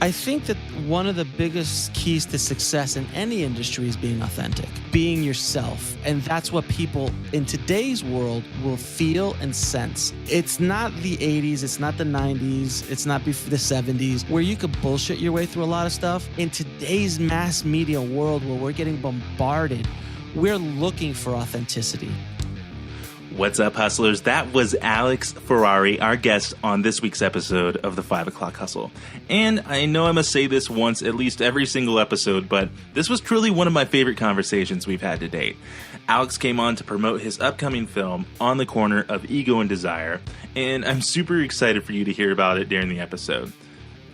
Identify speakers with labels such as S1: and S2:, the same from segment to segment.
S1: I think that one of the biggest keys to success in any industry is being authentic, being yourself. And that's what people in today's world will feel and sense. It's not the 80s, it's not the 90s, it's not the 70s, where you could bullshit your way through a lot of stuff. In today's mass media world where we're getting bombarded, we're looking for authenticity.
S2: What's up, hustlers? That was Alex Ferrari, our guest on this week's episode of the 5 O'Clock Hustle. And I know I must say this once at least every single episode, but this was truly one of my favorite conversations we've had to date. Alex came on to promote his upcoming film, On the Corner of Ego and Desire, and I'm super excited for you to hear about it during the episode.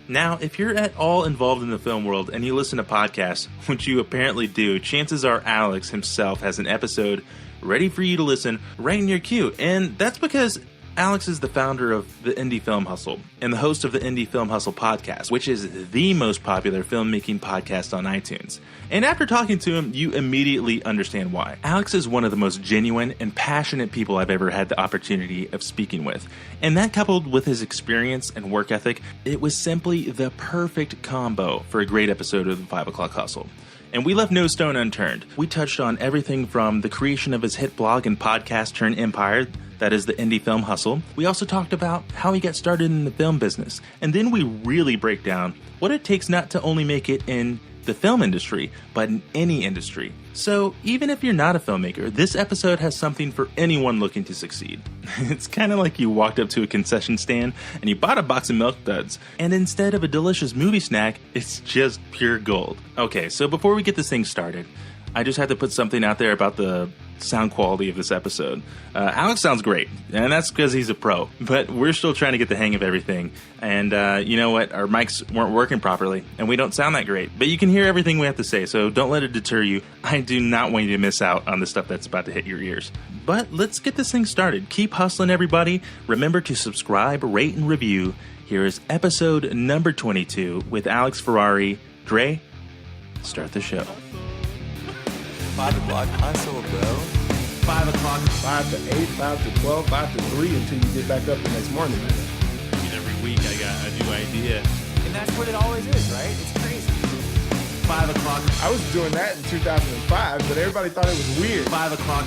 S2: Now, if you're at all involved in the film world and you listen to podcasts, which you apparently do, chances are Alex himself has an episode ready for you to listen right in your queue. And that's because Alex is the founder of the Indie Film Hustle and the host of the Indie Film Hustle podcast, which is the most popular filmmaking podcast on iTunes. And after talking to him, you immediately understand why. Alex is one of the most genuine and passionate people I've ever had the opportunity of speaking with. And that, coupled with his experience and work ethic, it was simply the perfect combo for a great episode of the 5 O'Clock Hustle. And we left no stone unturned. We touched on everything from the creation of his hit blog and podcast turned empire, that is the Indie Film Hustle. We also talked about how he got started in the film business. And then we really break down what it takes not to only make it in the film industry, but in any industry. So even if you're not a filmmaker, this episode has something for anyone looking to succeed. It's kind of like you walked up to a concession stand and you bought a box of Milk Duds, and instead of a delicious movie snack, it's just pure gold. Okay, so before we get this thing started, I just had to put something out there about the sound quality of this episode. Alex sounds great, and that's because he's a pro, but we're still trying to get the hang of everything. And you know what? Our mics weren't working properly, and we don't sound that great, but you can hear everything we have to say, so don't let it deter you. I do not want you to miss out on the stuff that's about to hit your ears. But let's get this thing started. Keep hustling, everybody. Remember to subscribe, rate, and review. Here is episode number 22 with Alex Ferrari. Dre, start the show.
S3: 5 o'clock hustle, bro.
S4: 5 o'clock, 5 to 8, 5 to 12, 5 to 3 until you get back up the next morning.
S2: I mean, every week I got a new idea.
S3: And that's what it always is, right? It's crazy.
S1: 5 o'clock.
S4: I was doing that in 2005, but everybody thought it was weird.
S1: 5 o'clock.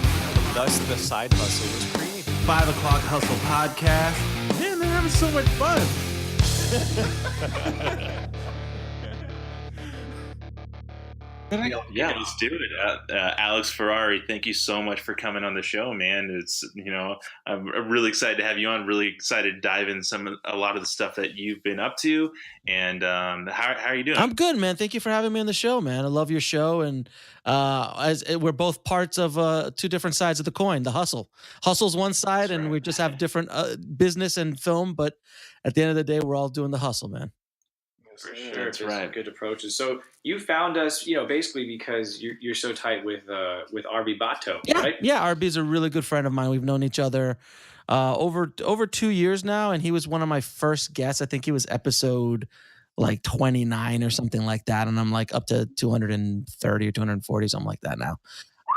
S3: Thus, the side hustle was created.
S1: 5 o'clock hustle podcast.
S4: Man, they're having so much fun.
S2: Yeah, let's do it. Alex Ferrari, thank you so much for coming on the show, man. It's, I'm really excited to have you on. Really excited to dive in a lot of the stuff that you've been up to. And how are you doing?
S1: I'm good, man. Thank you for having me on the show, man. I love your show, and as we're both parts of two different sides of the coin. The hustle's one side, and we just have different business and film. But at the end of the day, we're all doing the hustle, man.
S3: For sure, that's right. Good approaches. So you found us, basically because you're so tight with RB Bato, right?
S1: Yeah, RB's a really good friend of mine. We've known each other over 2 years now, and he was one of my first guests. I think he was episode like 29 or something like that, and I'm like up to 230 or 240, something like that now.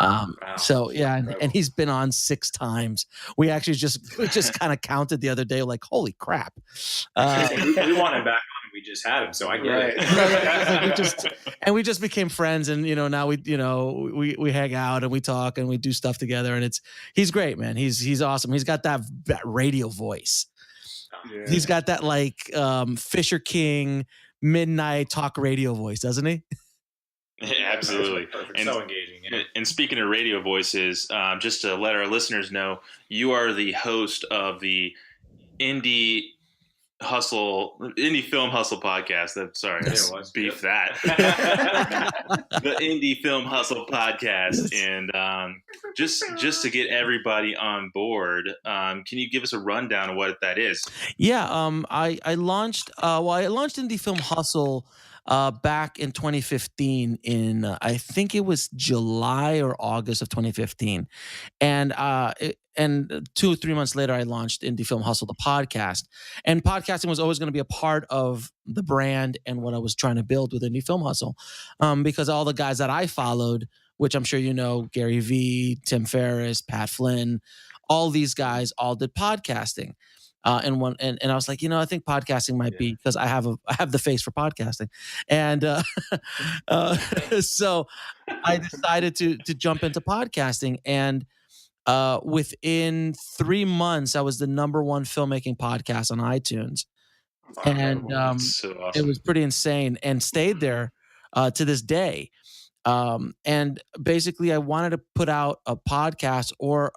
S3: Wow.
S1: So yeah, and he's been on 6 times. We actually just kind of counted the other day, like, holy crap.
S3: We want him back on. We just had him, so I get it.
S1: we just became friends, and now we hang out and we talk and we do stuff together, and he's great, man. He's awesome. He's got that radio voice. Yeah. He's got that like Fisher King midnight talk radio voice, doesn't he?
S2: Yeah, absolutely.
S3: Perfect. So engaging. Yeah.
S2: And speaking of radio voices, just to let our listeners know, you are the host of the Indie Film Hustle podcast. Beef that. The Indie Film Hustle podcast. And just to get everybody on board, can you give us a rundown of what that is?
S1: Yeah, I launched Indie Film Hustle back in 2015 in I think it was July or August of 2015, and 2 or 3 months later I launched Indie Film Hustle, the podcast. And podcasting was always going to be a part of the brand and what I was trying to build with Indie Film Hustle, because all the guys that I followed, which I'm sure you know, Gary Vee, Tim Ferriss, Pat Flynn, all these guys all did podcasting. And I was like, I think podcasting might be, because I have the face for podcasting, and so I decided to jump into podcasting, and within 3 months, I was the number one filmmaking podcast on iTunes, and
S2: That's so
S1: it
S2: awesome.
S1: was pretty insane, and stayed there to this day. And basically, I wanted to put out a podcast, or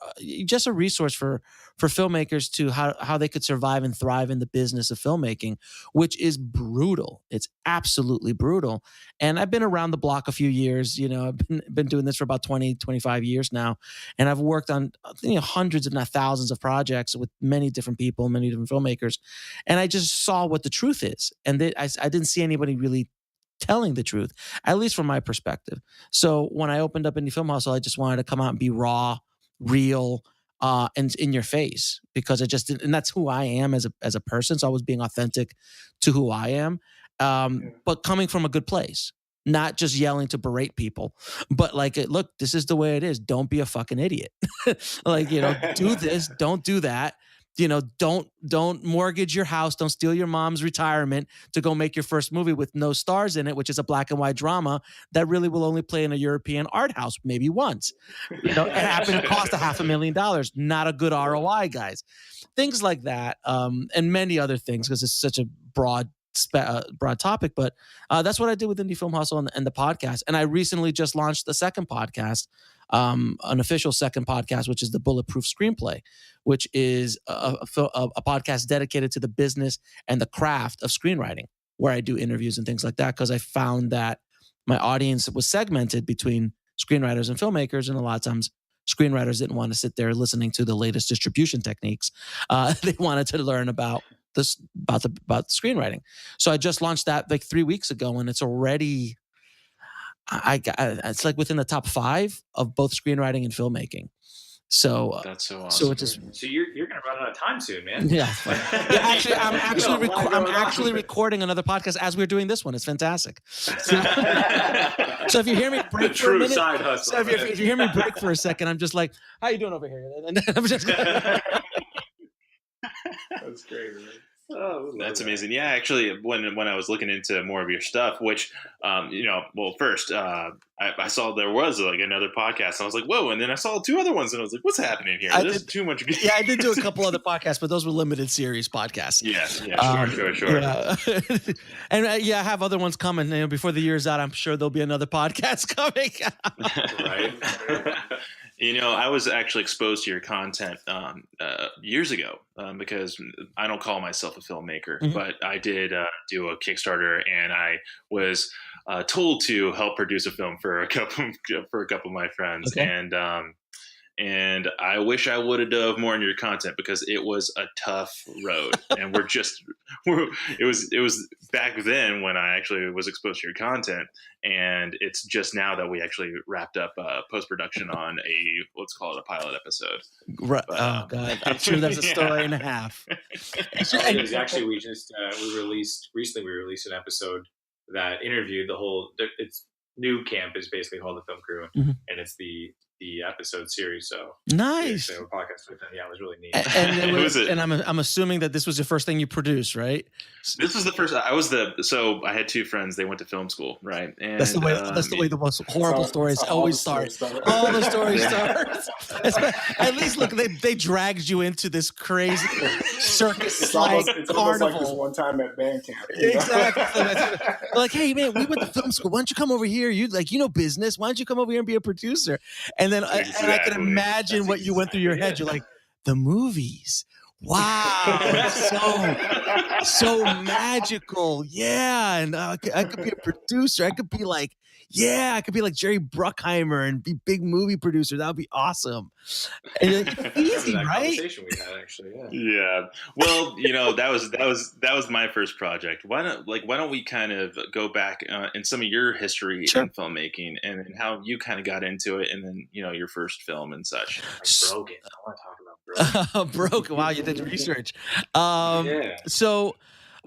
S1: just a resource for filmmakers, to how they could survive and thrive in the business of filmmaking, which is brutal. It's absolutely brutal. And I've been around the block a few years. I've been doing this for about 20-25 years now, and I've worked on hundreds, if not thousands, of projects with many different people, many different filmmakers, and I just saw what the truth is, and I didn't see anybody really telling the truth, at least from my perspective. So when I opened up Indie Film Hustle, I just wanted to come out and be raw, real, and in your face, because I just didn't, and that's who I am as a person. So I was being authentic to who I am, but coming from a good place, not just yelling to berate people, but like, look, this is the way it is. Don't be a fucking idiot. Like, do this, don't do that. Don't mortgage your house. Don't steal your mom's retirement to go make your first movie with no stars in it, which is a black and white drama that really will only play in a European art house maybe once. It happened to cost $500,000. Not a good ROI, guys. Things like that, and many other things, because it's such a broad topic. But that's what I did with Indie Film Hustle and the podcast. And I recently just launched the second podcast, an official second podcast, which is the Bulletproof Screenplay, which is a podcast dedicated to the business and the craft of screenwriting, where I do interviews and things like that, because I found that my audience was segmented between screenwriters and filmmakers, and a lot of times screenwriters didn't want to sit there listening to the latest distribution techniques. They wanted to learn about screenwriting. So I just launched that like 3 weeks ago, and it's already it's like within the top 5 of both screenwriting and filmmaking. So
S2: that's so awesome.
S3: So you're gonna run out of time soon, man.
S1: Yeah. Actually, I'm actually recording another podcast as we're doing this one. It's fantastic. So if you hear me break for a minute,
S3: side hustle.
S1: So if you hear me break for a second, I'm just like, "How you doing over here?" And I'm just.
S4: That's great, man.
S2: Oh, that's amazing. Yeah, actually, when I was looking into more of your stuff, which, first, I saw there was like another podcast, and I was like, whoa, and then I saw 2 other ones, and I was like, what's happening here? There's too much.
S1: Yeah, I did do a couple other podcasts, but those were limited series podcasts.
S2: Yeah, sure.
S1: Yeah. And I have other ones coming. Before the year's out, I'm sure there'll be another podcast coming.
S3: Right.
S2: I was actually exposed to your content years ago because I don't call myself a filmmaker, but I did do a Kickstarter, and I was told to help produce a film for a couple of my friends,
S1: okay.
S2: And I wish I would have dove more into your content, because it was a tough road, and it was back then when I actually was exposed to your content, and it's just now that we actually wrapped up post-production on let's call it a pilot episode.
S1: Right. Oh God, I'm sure there's a story and a half.
S3: Actually, we recently released an episode that interviewed it's New Camp is basically called the film crew, and it's the episode series. So
S1: nice.
S3: So podcast with them. Yeah, it was really neat.
S1: And I'm assuming that this was your first thing you produced, right?
S2: This was the first. So I had 2 friends. They went to film school, right? And
S1: that's the way the most horrible stories always start. All the stories start. At least look, they dragged you into this crazy circus like carnival.
S4: Like this one time at band camp.
S1: Exactly. Like, hey man, we went to film school. Why don't you come over here? You business. Why don't you come over here and be a producer? And then
S2: exactly.
S1: I can imagine what you went through your head. You're like, the movies. Wow, so magical. Yeah, and I could be a producer. I could be like Jerry Bruckheimer and be big movie producer. That would be awesome. And it's easy, right?
S3: Conversation we had, actually.
S2: Yeah. Well, that was my first project. Why don't we kind of go back in some of your history in filmmaking, and how you kind of got into it, and then your first film and such.
S3: Broken. I want to talk about Broken.
S1: Broken. Wow, you did the research. So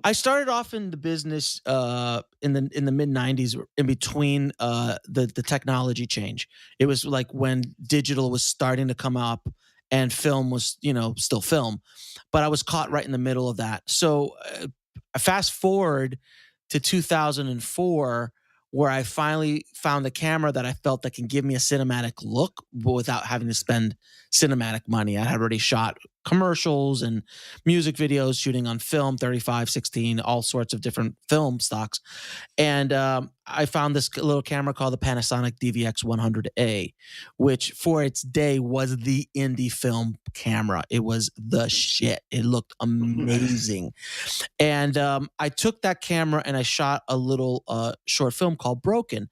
S1: I started off in the business in the mid 90s, in between the technology change. It was like when digital was starting to come up, and film was, still film. But I was caught right in the middle of that. So fast forward to 2004, where I finally found a camera that I felt that can give me a cinematic look, but without having to spend cinematic money. I had already shot commercials and music videos, shooting on film, 35, 16, all sorts of different film stocks. And I found this little camera called the Panasonic DVX 100A, which for its day was the indie film camera. It was the shit. It looked amazing. And I took that camera and I shot a little short film called Broken.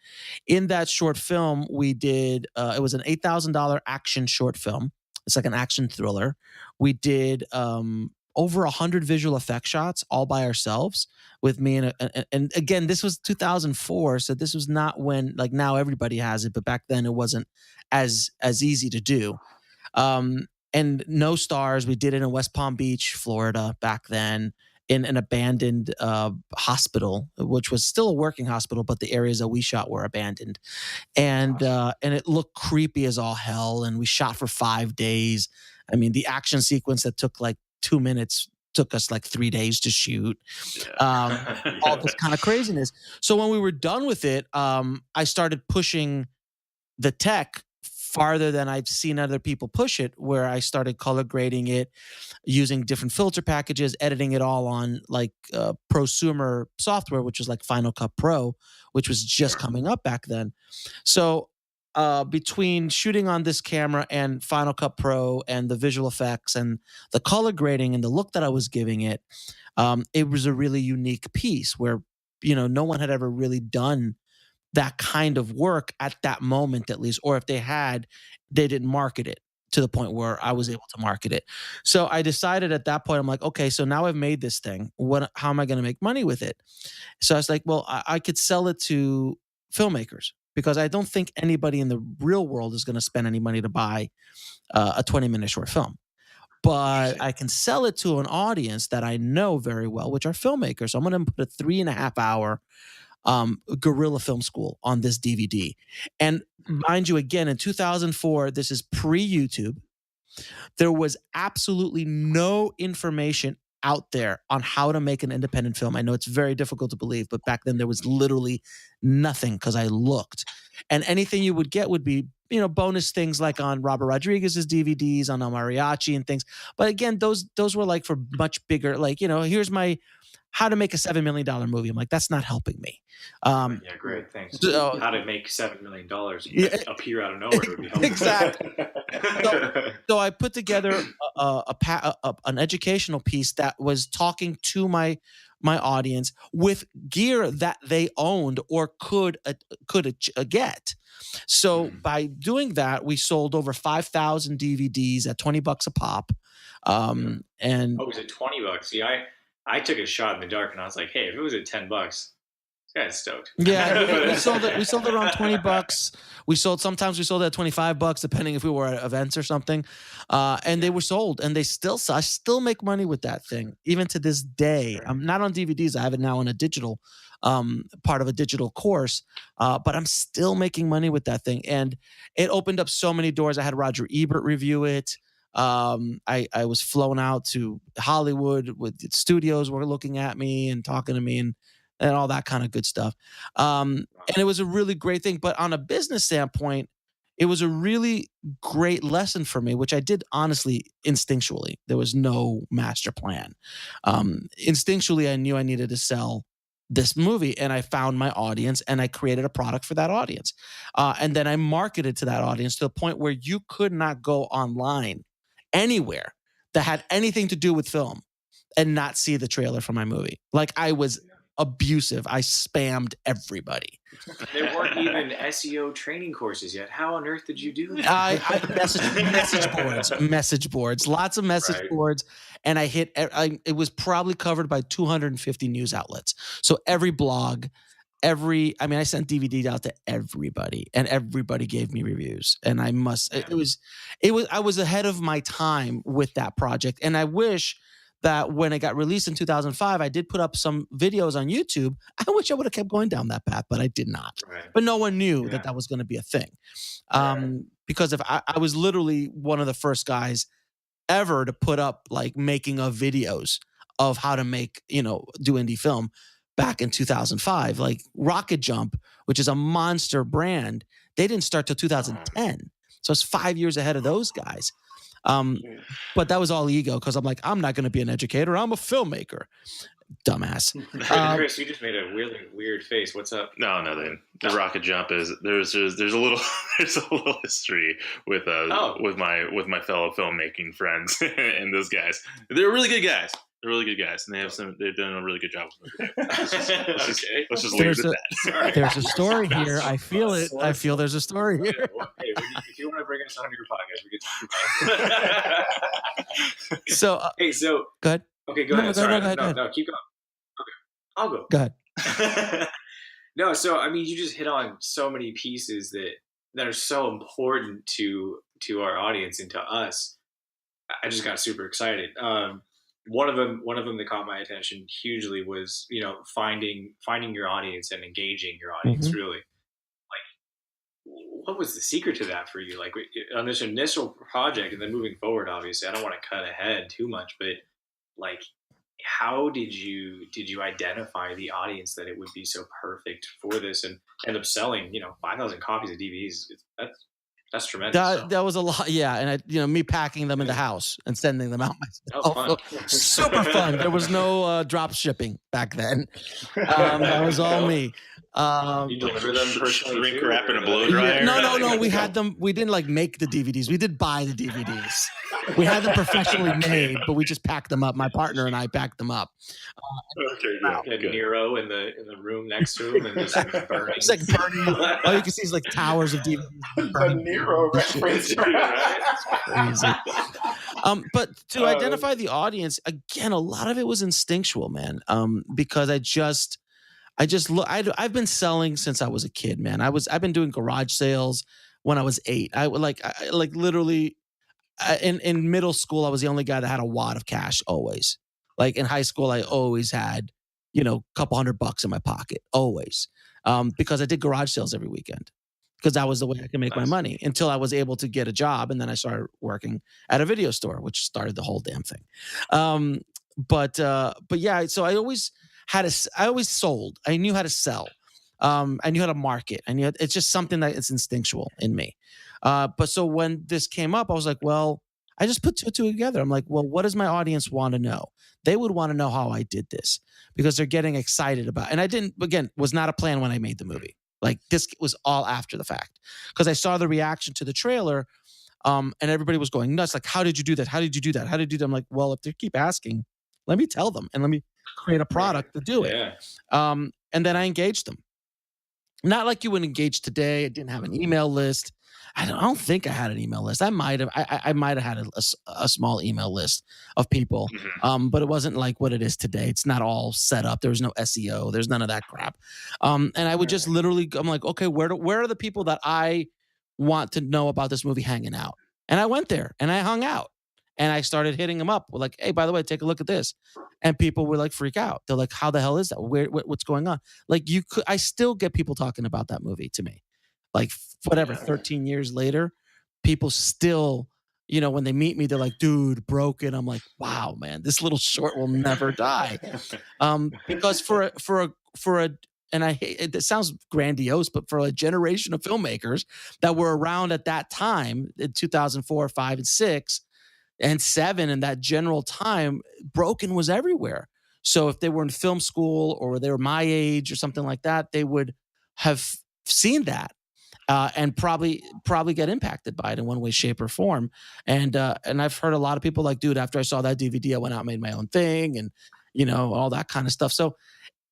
S1: In that short film, we did, it was an $8,000 action short film. It's like an action thriller. We did over 100 visual effect shots all by ourselves with me. And again, this was 2004. So this was not when, like now everybody has it, but back then it wasn't as easy to do. And no stars. We did it in West Palm Beach, Florida back then, in an abandoned hospital, which was still a working hospital, but the areas that we shot were abandoned. And it looked creepy as all hell. And we shot for 5 days. I mean, the action sequence that took like 2 minutes took us like 3 days to shoot. All this kind of craziness. So when we were done with it, I started pushing the tech farther than I've seen other people push it, where I started color grading it, using different filter packages, editing it all on like prosumer software, which was like Final Cut Pro, which was just coming up back then. So between shooting on this camera and Final Cut Pro and the visual effects and the color grading and the look that I was giving it, it was a really unique piece where, no one had ever really done that kind of work at that moment, at least, or if they had, they didn't market it to the point where I was able to market it. So I decided at that point, I'm like, okay, so now I've made this thing. How am I going to make money with it? So I was like, well, I could sell it to filmmakers, because I don't think anybody in the real world is going to spend any money to buy a 20-minute short film. But I can sell it to an audience that I know very well, which are filmmakers. So I'm going to put a 3.5 hour guerrilla film school on this DVD. And mind you, again, in 2004, this is pre-YouTube. There was absolutely no information out there on how to make an independent film. I know it's very difficult to believe, but back then there was literally nothing, because I looked. And anything you would get would be, bonus things like on Robert Rodriguez's DVDs, on El Mariachi and things. But again, those were like for much bigger, like, here's my how to make a $7 million movie. I'm like, that's not helping me.
S3: Yeah, great. Thanks.
S1: So,
S3: how to make $7 million appear out of nowhere would be helpful.
S1: Exactly. So I put together an educational piece that was talking to my audience with gear that they owned or could get. So by doing that, we sold over 5,000 DVDs at $20 a pop. And
S3: was it $20? See, I took a shot in the dark, and I was like, hey, if it was at $10, this guy's stoked.
S1: Yeah, we sold it around $20. Sometimes we sold it at $25, depending if we were at events or something. And they were sold, and I still make money with that thing, even to this day. I'm not on DVDs. I have it now on a digital, part of a digital course, but I'm still making money with that thing. And it opened up so many doors. I had Roger Ebert review it. I was flown out to Hollywood with studios were looking at me and talking to me and all that kind of good stuff. And it was a really great thing. But on a business standpoint, it was a really great lesson for me, which I did honestly instinctually. There was no master plan. Instinctually, I knew I needed to sell this movie, and I found my audience, and I created a product for that audience. And then I marketed to that audience to the point where you could not go online anywhere that had anything to do with film and not see the trailer for my movie. Like, I was abusive. I spammed everybody.
S3: There weren't even SEO training courses yet. How on earth did you do that?
S1: I message boards, lots of message boards. And I hit, it was probably covered by 250 news outlets. So every blog, I sent DVD out to everybody, and everybody gave me reviews. And I was ahead of my time with that project. And I wish that when it got released in 2005, I did put up some videos on YouTube. I wish I would have kept going down that path, but I did not. Right. But no one knew that was going to be a thing. because if I was literally one of the first guys ever to put up like making of videos of how to make, do indie film back in 2005. Like Rocket Jump, which is a monster brand, they didn't start till 2010. So it's 5 years ahead of those guys. But that was all ego because I'm like, I'm not going to be an educator. I'm a filmmaker. Dumbass.
S3: Chris, you just made a really weird face. What's up?
S2: No, nothing. The rocket jump is there's a little there's a little history with my fellow filmmaking friends and those guys. They're really good guys. They're really good guys, and they've done a really good job with it. Let's just leave it at that.
S1: There's a story here. I feel it. I feel there's a story here.
S3: Hey, if you want to bring us on your podcast, we can talk about it.
S1: So go ahead.
S3: Okay, go ahead.
S1: Sorry.
S3: No, keep going. Okay, I'll go.
S1: Go ahead.
S3: No, so I mean, you just hit on so many pieces that are so important to our audience and to us. I just got super excited. One of them that caught my attention hugely was, finding your audience and engaging your audience. Mm-hmm. Really, like, what was the secret to that for you? Like on this initial project, and then moving forward, obviously, I don't want to cut ahead too much, but like, how did you identify the audience that it would be so perfect for this, and end up selling 5,000 copies of DVDs? That's tremendous.
S1: That was a lot, yeah. And me packing them in the house and sending them out myself.
S3: That was fun.
S1: Super fun. There was no drop shipping back then. That was all me.
S3: You deliver them personally?
S2: Shrink wrap in a blow dryer?
S1: No. We had them. We didn't like make the DVDs. We did buy the DVDs. We had them professionally made, but we just packed them up. My partner and I packed them up.
S3: Okay, good. Nero in the room next to him, and just burning.
S1: It's like burning. All you can see is like towers of DVDs.
S4: The Nero reference.
S1: Crazy. But to identify the audience, again, a lot of it was instinctual, man. Because I've been selling since I was a kid, man. I've been doing garage sales when I was 8. I literally in middle school, I was the only guy that had a wad of cash always. Like in high school, I always had, a couple $100 in my pocket, always. Because I did garage sales every weekend. Because that was the way I could make my money until I was able to get a job. And then I started working at a video store, which started the whole damn thing. But yeah, so I always sold. I knew how to sell. I knew how to market. It's just something that it's instinctual in me. But so when this came up, I was like, well, I just put two together. I'm like, well, what does my audience want to know? They would want to know how I did this because they're getting excited about it. And was not a plan when I made the movie. Like this was all after the fact because I saw the reaction to the trailer and everybody was going nuts. Like, how did you do that? How did you do that? How did you do that? I'm like, well, if they keep asking, let me tell them and let me create a product to do it.
S3: Yeah.
S1: And then I engaged them. Not like you would engage today. I didn't have an email list. I don't think I had an email list. I might have. I might have had a small email list of people, but it wasn't like what it is today. It's not all set up. There was no SEO. There's none of that crap. And I would just literally, I'm like, okay, where are the people that I want to know about this movie hanging out? And I went there and I hung out and I started hitting them up. We're like, hey, by the way, take a look at this. And people were like, freak out. They're like, how the hell is that? What's going on? Like I still get people talking about that movie to me. Like whatever, 13 years later, people still, when they meet me, they're like, dude, broken. I'm like, wow, man, this little short will never die. Because for a, and I hate it sounds grandiose, but for a generation of filmmakers that were around at that time in 2004, 5, and 6, and 7, and that general time, broken was everywhere. So if they were in film school or they were my age or something like that, they would have seen that. And probably get impacted by it in one way, shape, or form. And I've heard a lot of people like, dude, after I saw that DVD, I went out and made my own thing and, all that kind of stuff. So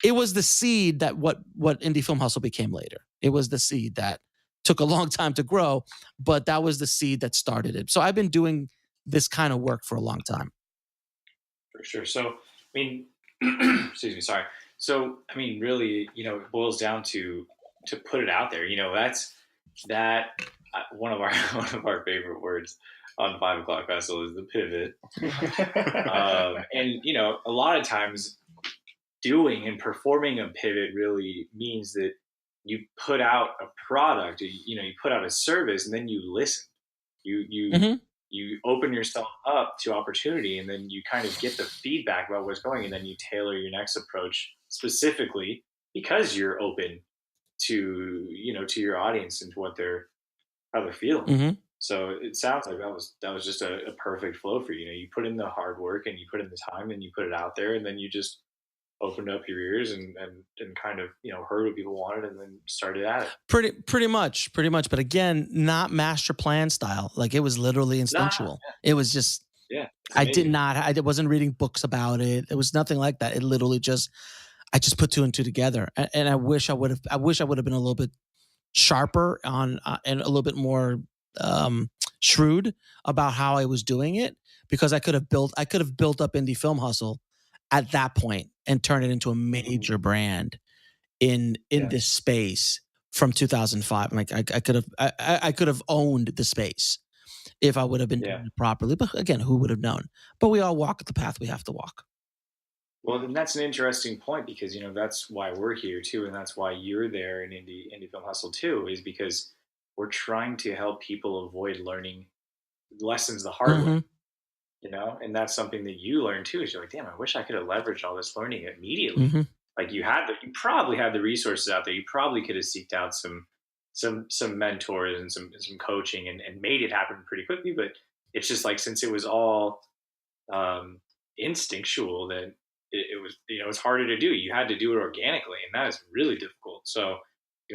S1: it was the seed that what Indie Film Hustle became later. It was the seed that took a long time to grow, but that was the seed that started it. So I've been doing this kind of work for a long time.
S3: For sure. So, I mean, excuse me, sorry. So, I mean, really, it boils down to put it out there. That's one of our favorite words on 5 O'Clock Festival is the pivot. And a lot of times doing and performing a pivot really means that you put out a product, you put out a service, and then you listen. You open yourself up to opportunity, and then you kind of get the feedback about what's going, and then you tailor your next approach specifically because you're open to your audience and to how they're feeling.
S1: Mm-hmm.
S3: So it sounds like that was just a perfect flow for you. You put in the hard work and you put in the time and you put it out there, and then you just opened up your ears and kind of heard what people wanted and then started at it.
S1: Pretty much. But again, not master plan style. Like, it was literally instinctual. It was just I wasn't reading books about it. It was nothing like that. It literally I just put two and two together. And I wish I would have been a little bit sharper on and a little bit more shrewd about how I was doing it, because I could have built up Indie Film Hustle at that point and turn it into a major brand in this space from 2005. Like, I could have owned the space if I would have been doing it properly. But again, who would have known? But we all walk the path we have to walk.
S3: Well, then that's an interesting point, because that's why we're here too, and that's why you're there in Indie Film Hustle too, is because we're trying to help people avoid learning lessons the hard way. And that's something that you learn too, is you're like, damn, I wish I could have leveraged all this learning immediately.
S1: Mm-hmm.
S3: Like, you probably had the resources out there. You probably could have seeked out some mentors and some coaching and made it happen pretty quickly. But it's just like, since it was all instinctual, that it was, it's harder to do. You had to do it organically, and that is really difficult. So,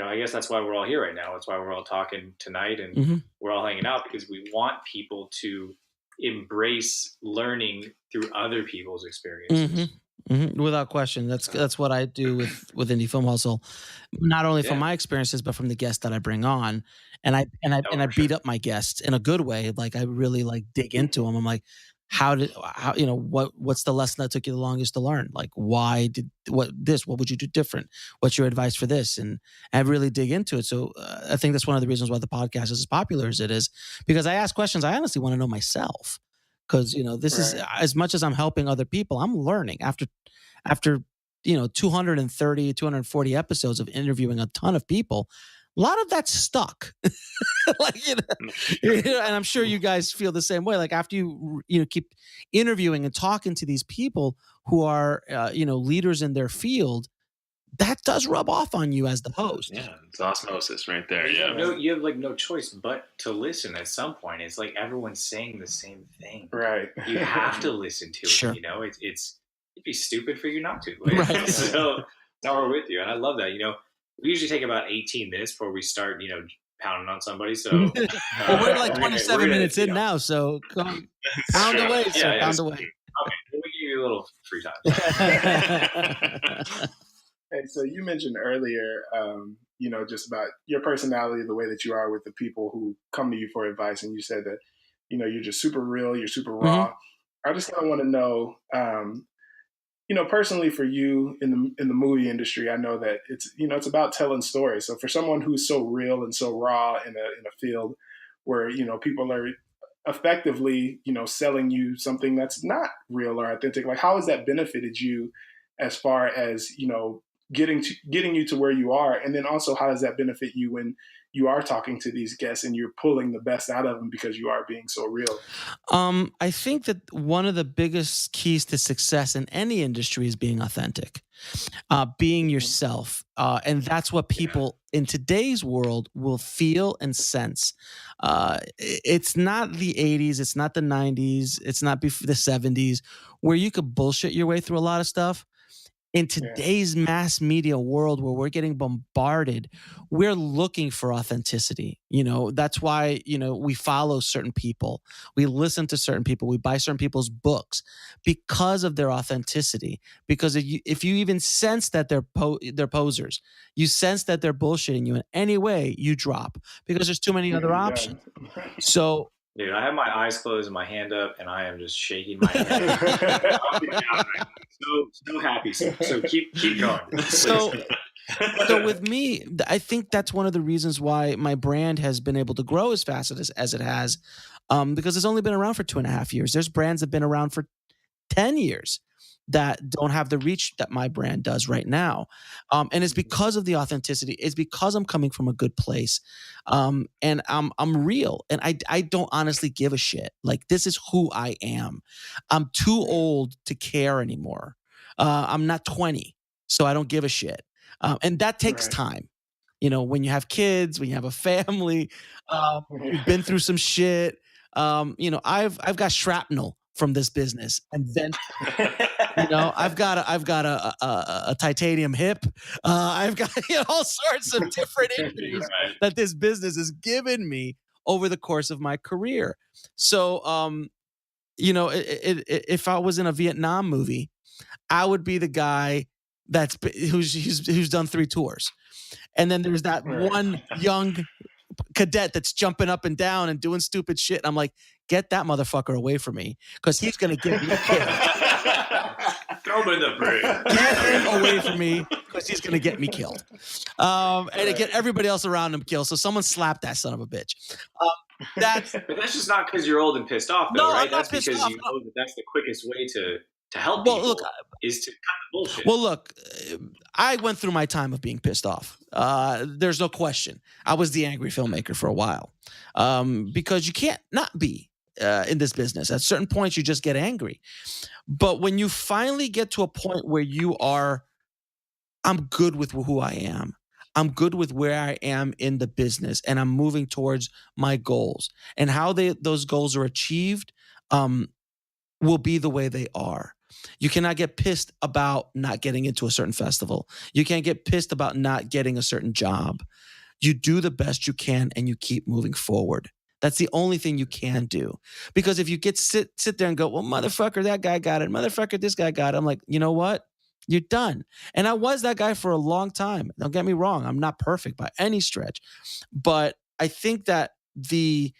S3: I guess that's why we're all here right now. That's why we're all talking tonight, and we're all hanging out, because we want people to embrace learning through other people's experiences.
S1: Without question. That's what I do with Indie Film Hustle, not only from my experiences, but from the guests that I bring on. And I beat up my guests in a good way. Like, I really dig into them. I'm like, what's the lesson that took you the longest to learn? Like, what would you do different? What's your advice for this? And I really dig into it. So I think that's one of the reasons why the podcast is as popular as it is, because I ask questions I honestly want to know myself. Because this is, as much as I'm helping other people, I'm learning after 230, 240 episodes of interviewing a ton of people. A lot of that's stuck. And I'm sure you guys feel the same way. Like, after you keep interviewing and talking to these people who are leaders in their field, that does rub off on you as the host.
S2: Yeah, it's osmosis right there.
S3: You have no choice but to listen at some point. It's like everyone's saying the same thing.
S4: Right.
S3: You have to listen to it.
S1: Sure.
S3: It'd be stupid for you not to.
S1: Right.
S3: So now we're with you, and I love that. We usually take about 18 minutes before we start, pounding on somebody. So
S1: well, we're like 27 minutes in now, so pound away, sir. Pound away.
S3: Okay, we'll give you a little free time.
S4: Hey, so you mentioned earlier, just about your personality, the way that you are with the people who come to you for advice, and you said that, you're just super real, you're super raw. I just kind of want to know, personally for you in the movie industry, I know that it's about telling stories. So for someone who's so real and so raw in a field where people are effectively selling you something that's not real or authentic, like, how has that benefited you as far as getting you to where you are? And then also, how does that benefit you when you are talking to these guests and you're pulling the best out of them because you are being so real?
S1: I think that one of the biggest keys to success in any industry is being authentic, being yourself. And that's what people in today's world will feel and sense. It's not the 80s. It's not the 90s. It's not the 70s, where you could bullshit your way through a lot of stuff. In today's mass media world, where we're getting bombarded, we're looking for authenticity. That's why, we follow certain people. We listen to certain people. We buy certain people's books because of their authenticity. Because if you even sense that they're posers, you sense that they're bullshitting you in any way, you drop, because there's too many other options. So,
S3: dude, I have my eyes closed and my hand up, and I am just shaking my head. so happy. So keep going.
S1: So with me, I think that's one of the reasons why my brand has been able to grow as fast as it has, because it's only been around for 2.5 years. There's brands that have been around for 10 years. that don't have the reach that my brand does right now. And it's because of the authenticity. It's because I'm coming from a good place. And I'm real. And I don't honestly give a shit. Like, this is who I am. I'm too old to care anymore. I'm not 20, so I don't give a shit. And that takes time. When you have kids, when you have a family, you've been through some shit. I've got shrapnel from this business, and then I've got a titanium hip. I've got all sorts of different injuries that this business has given me over the course of my career. So, if I was in a Vietnam movie, I would be the guy who's done 3 tours. And then there's that one young cadet that's jumping up and down and doing stupid shit. And I'm like, get that motherfucker away from me, because he's going to get me killed.
S3: Throw him in the brig.
S1: Get him away from me, because he's going to get me killed. And get everybody else around him killed. So someone slap that son of a bitch.
S3: But that's just not because you're old and pissed off, though, right? That's because
S1: off.
S3: you know that that's the quickest way to help people, is to cut the bullshit.
S1: Well, look, I went through my time of being pissed off. There's no question. I was the angry filmmaker for a while, because you can't not be in this business. At certain points, you just get angry. But when you finally get to a point where you are, I'm good with who I am. I'm good with where I am in the business, and I'm moving towards my goals. And how those goals are achieved will be the way they are. You cannot get pissed about not getting into a certain festival. You can't get pissed about not getting a certain job. You do the best you can, and you keep moving forward. That's the only thing you can do. Because if you sit there and go, well, motherfucker, that guy got it. Motherfucker, this guy got it. I'm like, you know what? You're done. And I was that guy for a long time. Don't get me wrong. I'm not perfect by any stretch. But I think that the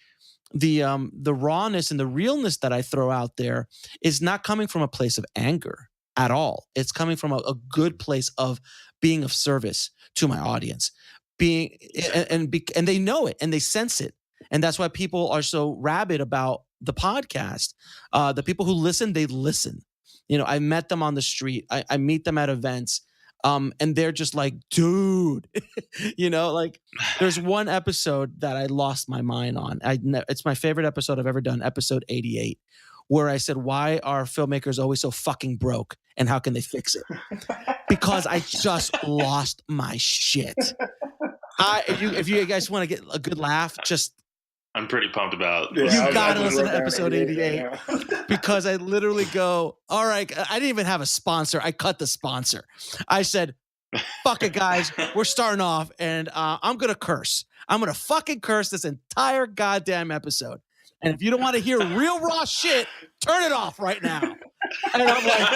S1: rawness and the realness that I throw out there is not coming from a place of anger at all. It's coming from a good place of being of service to my audience, and they know it and they sense it. And that's why people are so rabid about the podcast. The people who listen, they listen. I met them on the street. I meet them at events. And they're just like, dude, like, there's one episode that I lost my mind on. It's my favorite episode I've ever done, episode 88, where I said, why are filmmakers always so fucking broke, and how can they fix it? Because I just lost my shit. If you guys want to get a good laugh,
S2: I'm pretty pumped about.
S1: You gotta listen to episode 88, because I literally go, all right, I didn't even have a sponsor. I cut the sponsor. I said, fuck it, guys. We're starting off, and I'm gonna curse. I'm gonna fucking curse this entire goddamn episode. And if you don't want to hear real raw shit, turn it off right now. And I'm like,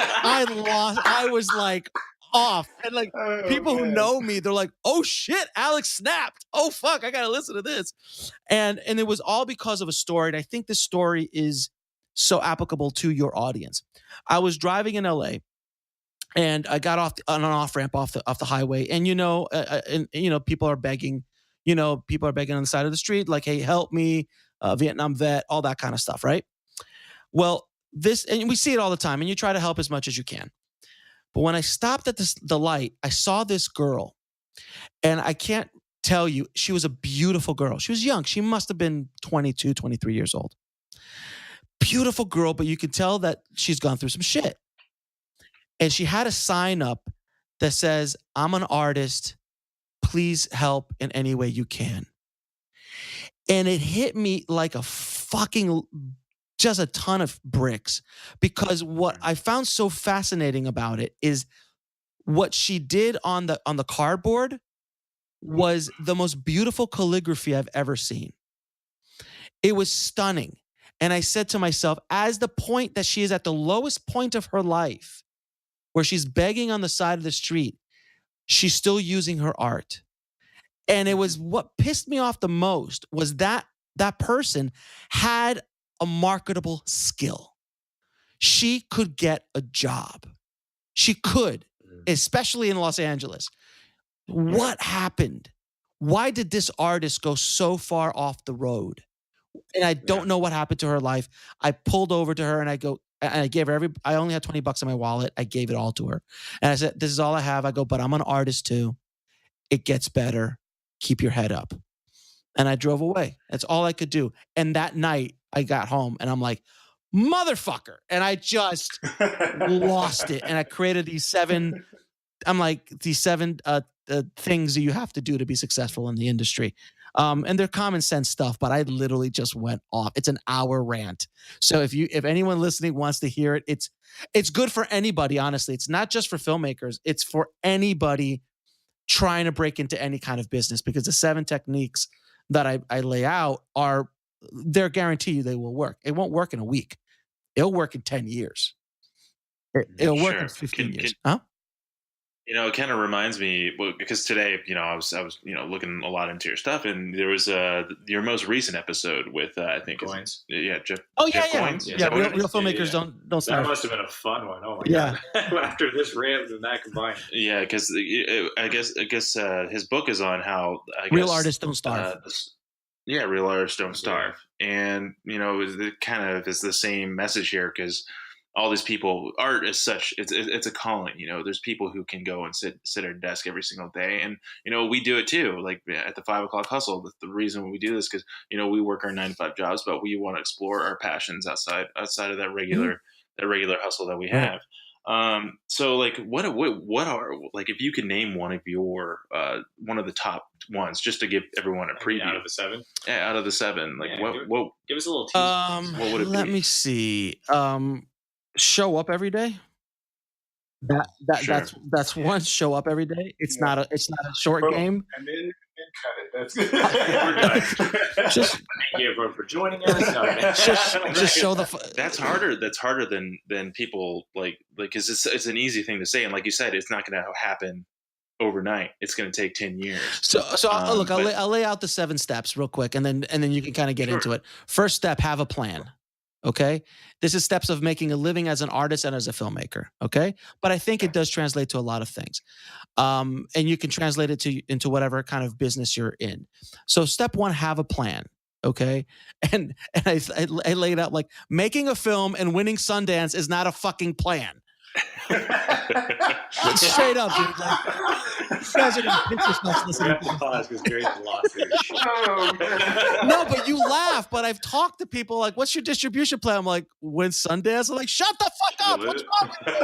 S1: I was like off. And like, people who know me, they're like, oh shit, Alex snapped. Oh fuck, I gotta listen to this. And it was all because of a story. And I think this story is so applicable to your audience. I was driving in LA, and I got off on an off ramp off the highway, and people are begging. People are begging on the side of the street, like, hey, help me, Vietnam vet, all that kind of stuff, right? Well, and we see it all the time, and you try to help as much as you can. But when I stopped at the light, I saw this girl, and I can't tell you, she was a beautiful girl. She was young. She must have been 22, 23 years old. Beautiful girl, but you could tell that she's gone through some shit. And she had a sign up that says, I'm an artist. Please help in any way you can. And it hit me like just a ton of bricks, because what I found so fascinating about it is what she did on the cardboard was the most beautiful calligraphy I've ever seen. It was stunning. And I said to myself, as the point that she is at the lowest point of her life, where she's begging on the side of the street, she's still using her art. And it was what pissed me off the most was that person had a marketable skill. She could get a job. She could, especially in Los Angeles. What happened? Why did this artist go so far off the road? And I don't know what happened to her life. I pulled over to her and I go, And I only had $20 in my wallet. I gave it all to her. And I said, this is all I have. I go, but I'm an artist too. It gets better. Keep your head up. And I drove away. That's all I could do. And that night I got home and I'm like, motherfucker. And I just lost it. And I created these seven things that you have to do to be successful in the industry. And they're common sense stuff, but I literally just went off. It's an hour rant. So if anyone listening wants to hear it, it's good for anybody, honestly. It's not just for filmmakers. It's for anybody trying to break into any kind of business, because the 7 techniques that I lay out they're guarantee you they will work. It won't work in a week. It'll work in 10 years. It'll work in 15 years. Huh?
S5: It kind of reminds me, because today, I was looking a lot into your stuff, and there was your most recent episode with I think
S3: Coins.
S5: Jeff.
S1: Oh
S5: Jeff
S1: yeah.
S5: Coins?
S1: Yeah. Real filmmakers don't start.
S3: That must have been a fun one. Oh my god! After this rant and that combined.
S5: Yeah, because I guess his book is on how
S1: real artists don't starve.
S5: Real artists don't starve, and it kind of is the same message here, because all these people, art is such, it's a calling. There's people who can go and sit at a desk every single day, and we do it too. Like at the 5 o'clock hustle, the reason we do this, because we work our 9 to 5 jobs, but we want to explore our passions outside of that regular hustle that we have. So like what are, like, if you could name one of your one of the top ones, just to give everyone a preview
S3: out of the 7.
S5: Yeah, out of the 7, like what
S3: give us a little teaser.
S5: What would it be?
S1: Let me see. Show up every day.
S5: Sure.
S1: That's one. Show up every day. It's not a short game.
S4: And then cut it. That's good. We're done.
S3: Just thank you everyone for joining us.
S1: just show the.
S5: That's harder. That's harder than people like, because it's an easy thing to say, and like you said, it's not going to happen overnight. It's going to take 10 years.
S1: So I'll lay out the 7 steps real quick, and then you can kind of get into it. First step: have a plan. Okay, this is steps of making a living as an artist and as a filmmaker. Okay, but I think it does translate to a lot of things, and you can translate it into whatever kind of business you're in. So step 1: have a plan. Okay, and I laid out, like, making a film and winning Sundance is not a fucking plan. Straight up, dude. Like, you guys are gonna pinch yourselves listening to
S3: pause because Gary's lost his shit.
S1: No, but you laugh. But I've talked to people like, "What's your distribution plan?" I'm like, "Win Sundance." I'm like, "Shut the fuck up! What's wrong with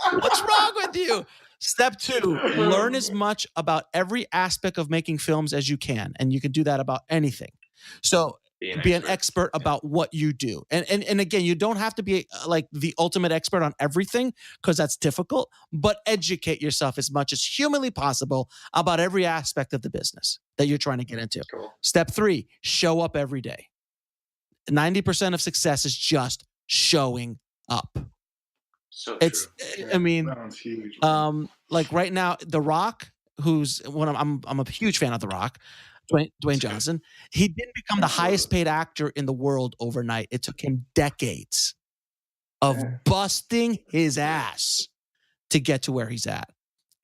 S1: you? What's wrong with you?" Step 2: learn as much about every aspect of making films as you can, and you can do that about anything. So be an expert about what you do. And again, you don't have to be like the ultimate expert on everything, because that's difficult, but educate yourself as much as humanly possible about every aspect of the business that you're trying to get into.
S3: Cool.
S1: Step 3: show up every day. 90% of success is just showing up.
S3: So
S1: it's
S3: true.
S1: I mean,
S4: sounds huge,
S1: like right now, The Rock, who's I'm a huge fan of The Rock, Dwayne Johnson. He didn't become the highest paid actor in the world overnight. It took him decades of busting his ass to get to where he's at.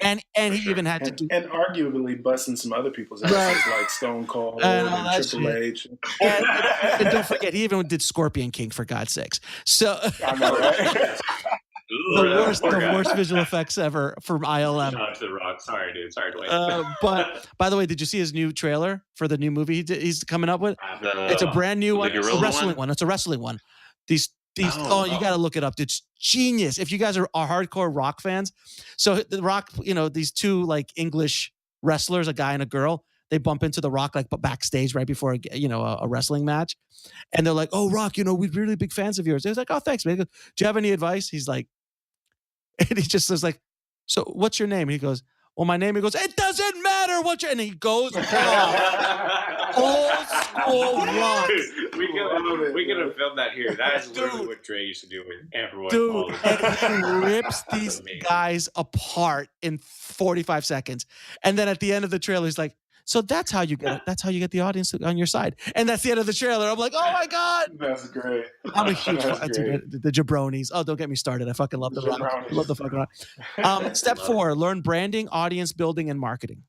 S1: And he even had to do,
S4: and arguably busting some other people's asses, like Stone Cold and Triple H.
S1: And don't forget, he even did Scorpion King, for God's sakes. So
S4: I know, right?
S1: the worst visual effects ever from ILM.
S3: Shout out to The Rock. Sorry, dude. Sorry, Dwayne.
S1: But by the way, did you see his new trailer for the new movie he's coming up with? It's a brand new one. It's a wrestling one. It's a wrestling one. You got to look it up. It's genius. If you guys are hardcore Rock fans. So The Rock, these 2 like English wrestlers, a guy and a girl, they bump into The Rock like backstage right before a wrestling match. And they're like, "Oh, Rock, we're really big fans of yours." He's like, "Oh, thanks, man. Do you have any advice?" He's like, and he just says like, "So what's your name?" And he goes, "Well, my name." He goes, "It doesn't matter what your," and he goes old school Rock.
S3: We could have filmed that here. That is literally what Dre used to do with everyone.
S1: Dude, and he rips these guys apart in 45 seconds. And then at the end of the trailer, he's like, "So that's how you get the audience on your side." And that's the end of the trailer. I'm like, "Oh my God."
S4: That's great.
S1: I'm a huge fan. The jabronis. Oh, don't get me started. I fucking love the Rock. Love the fucking Rock. Step 4: learn branding, audience building, and marketing.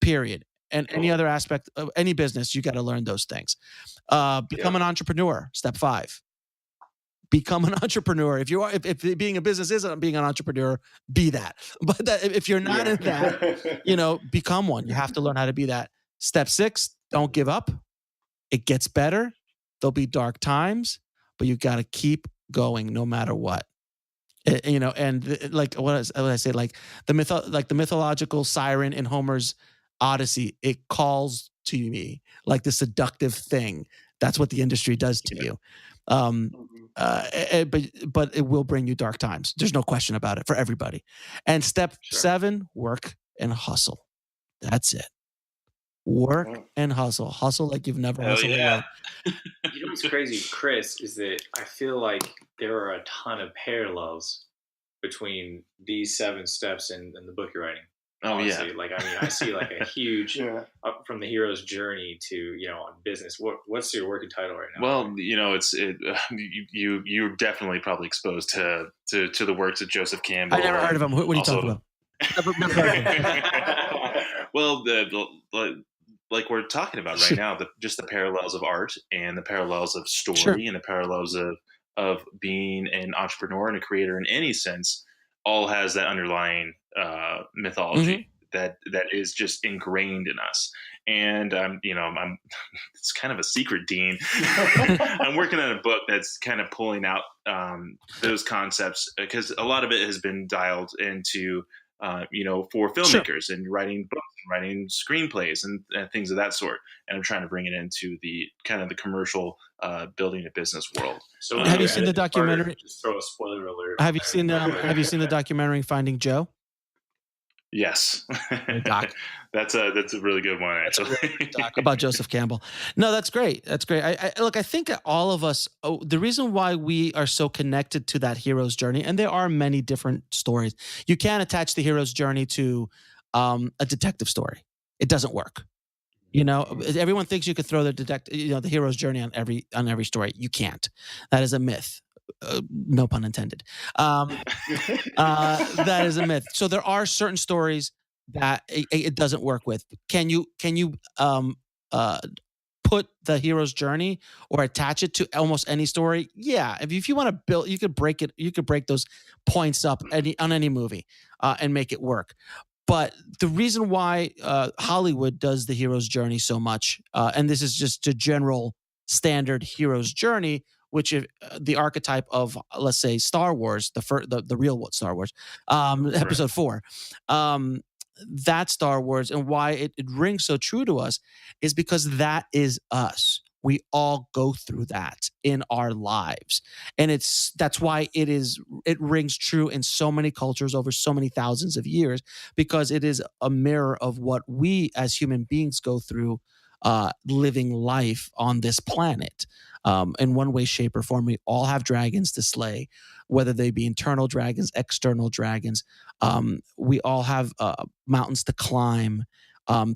S1: Period. And any other aspect of any business, you got to learn those things. Become an entrepreneur. Step 5. become an entrepreneur. If you are, if being a business isn't being an entrepreneur, be that. But if you're not in that, become one. You have to learn how to be that. Step 6, don't give up. It gets better. There'll be dark times, but you got to keep going no matter what. Like what I say, like the mythological siren in Homer's Odyssey, it calls to me like the seductive thing. That's what the industry does to you. But it will bring you dark times. There's no question about it for everybody. And step 7, work and hustle. That's it. Work and hustle. Hustle like you've never hustled.
S3: You know what's crazy, Chris, is that I feel like there are a ton of parallels between these 7 steps and the book you're writing. Honestly. Like, I mean, I see like a huge up from the hero's journey to on business. What's your working title right now?
S5: Well, you're definitely probably exposed to the works of Joseph Campbell.
S1: I never heard of him. What are you talking about? Never heard of him.
S5: Well, like we're talking about right now, just the parallels of art and the parallels of story and the parallels of being an entrepreneur and a creator in any sense, all has that underlying mythology that is just ingrained in us. And I'm it's kind of a secret, Dean. I'm working on a book that's kind of pulling out those concepts, because a lot of it has been dialed into for filmmakers and writing books and writing screenplays and things of that sort. And I'm trying to bring it into the kind of the commercial building a business world.
S3: So
S1: have you seen the documentary?
S3: Just throw a spoiler alert.
S1: Have you seen the documentary Finding Joe?
S5: Yes. That's a really good one, actually.
S1: Doc about Joseph Campbell. No, that's great. That's great. I think all of us, the reason why we are so connected to that hero's journey, and there are many different stories. You can't attach the hero's journey to a detective story. It doesn't work. Everyone thinks you could throw the hero's journey on every story. You can't. That is a myth. No pun intended. That is a myth. So there are certain stories that it doesn't work with. Can you put the hero's journey or attach it to almost any story? Yeah. If you want to build, you could break it. You could break those points up on any movie and make it work. But the reason why Hollywood does the hero's journey so much, and this is just a general standard hero's journey, which is the archetype of, let's say, Star Wars, the real Star Wars, Episode 4, that Star Wars, and why it rings so true to us is because that is us. We all go through that in our lives, and that's why it rings true in so many cultures over so many thousands of years, because it is a mirror of what we as human beings go through living life on this planet. In one way, shape, or form, we all have dragons to slay, whether they be internal dragons, external dragons. We all have mountains to climb,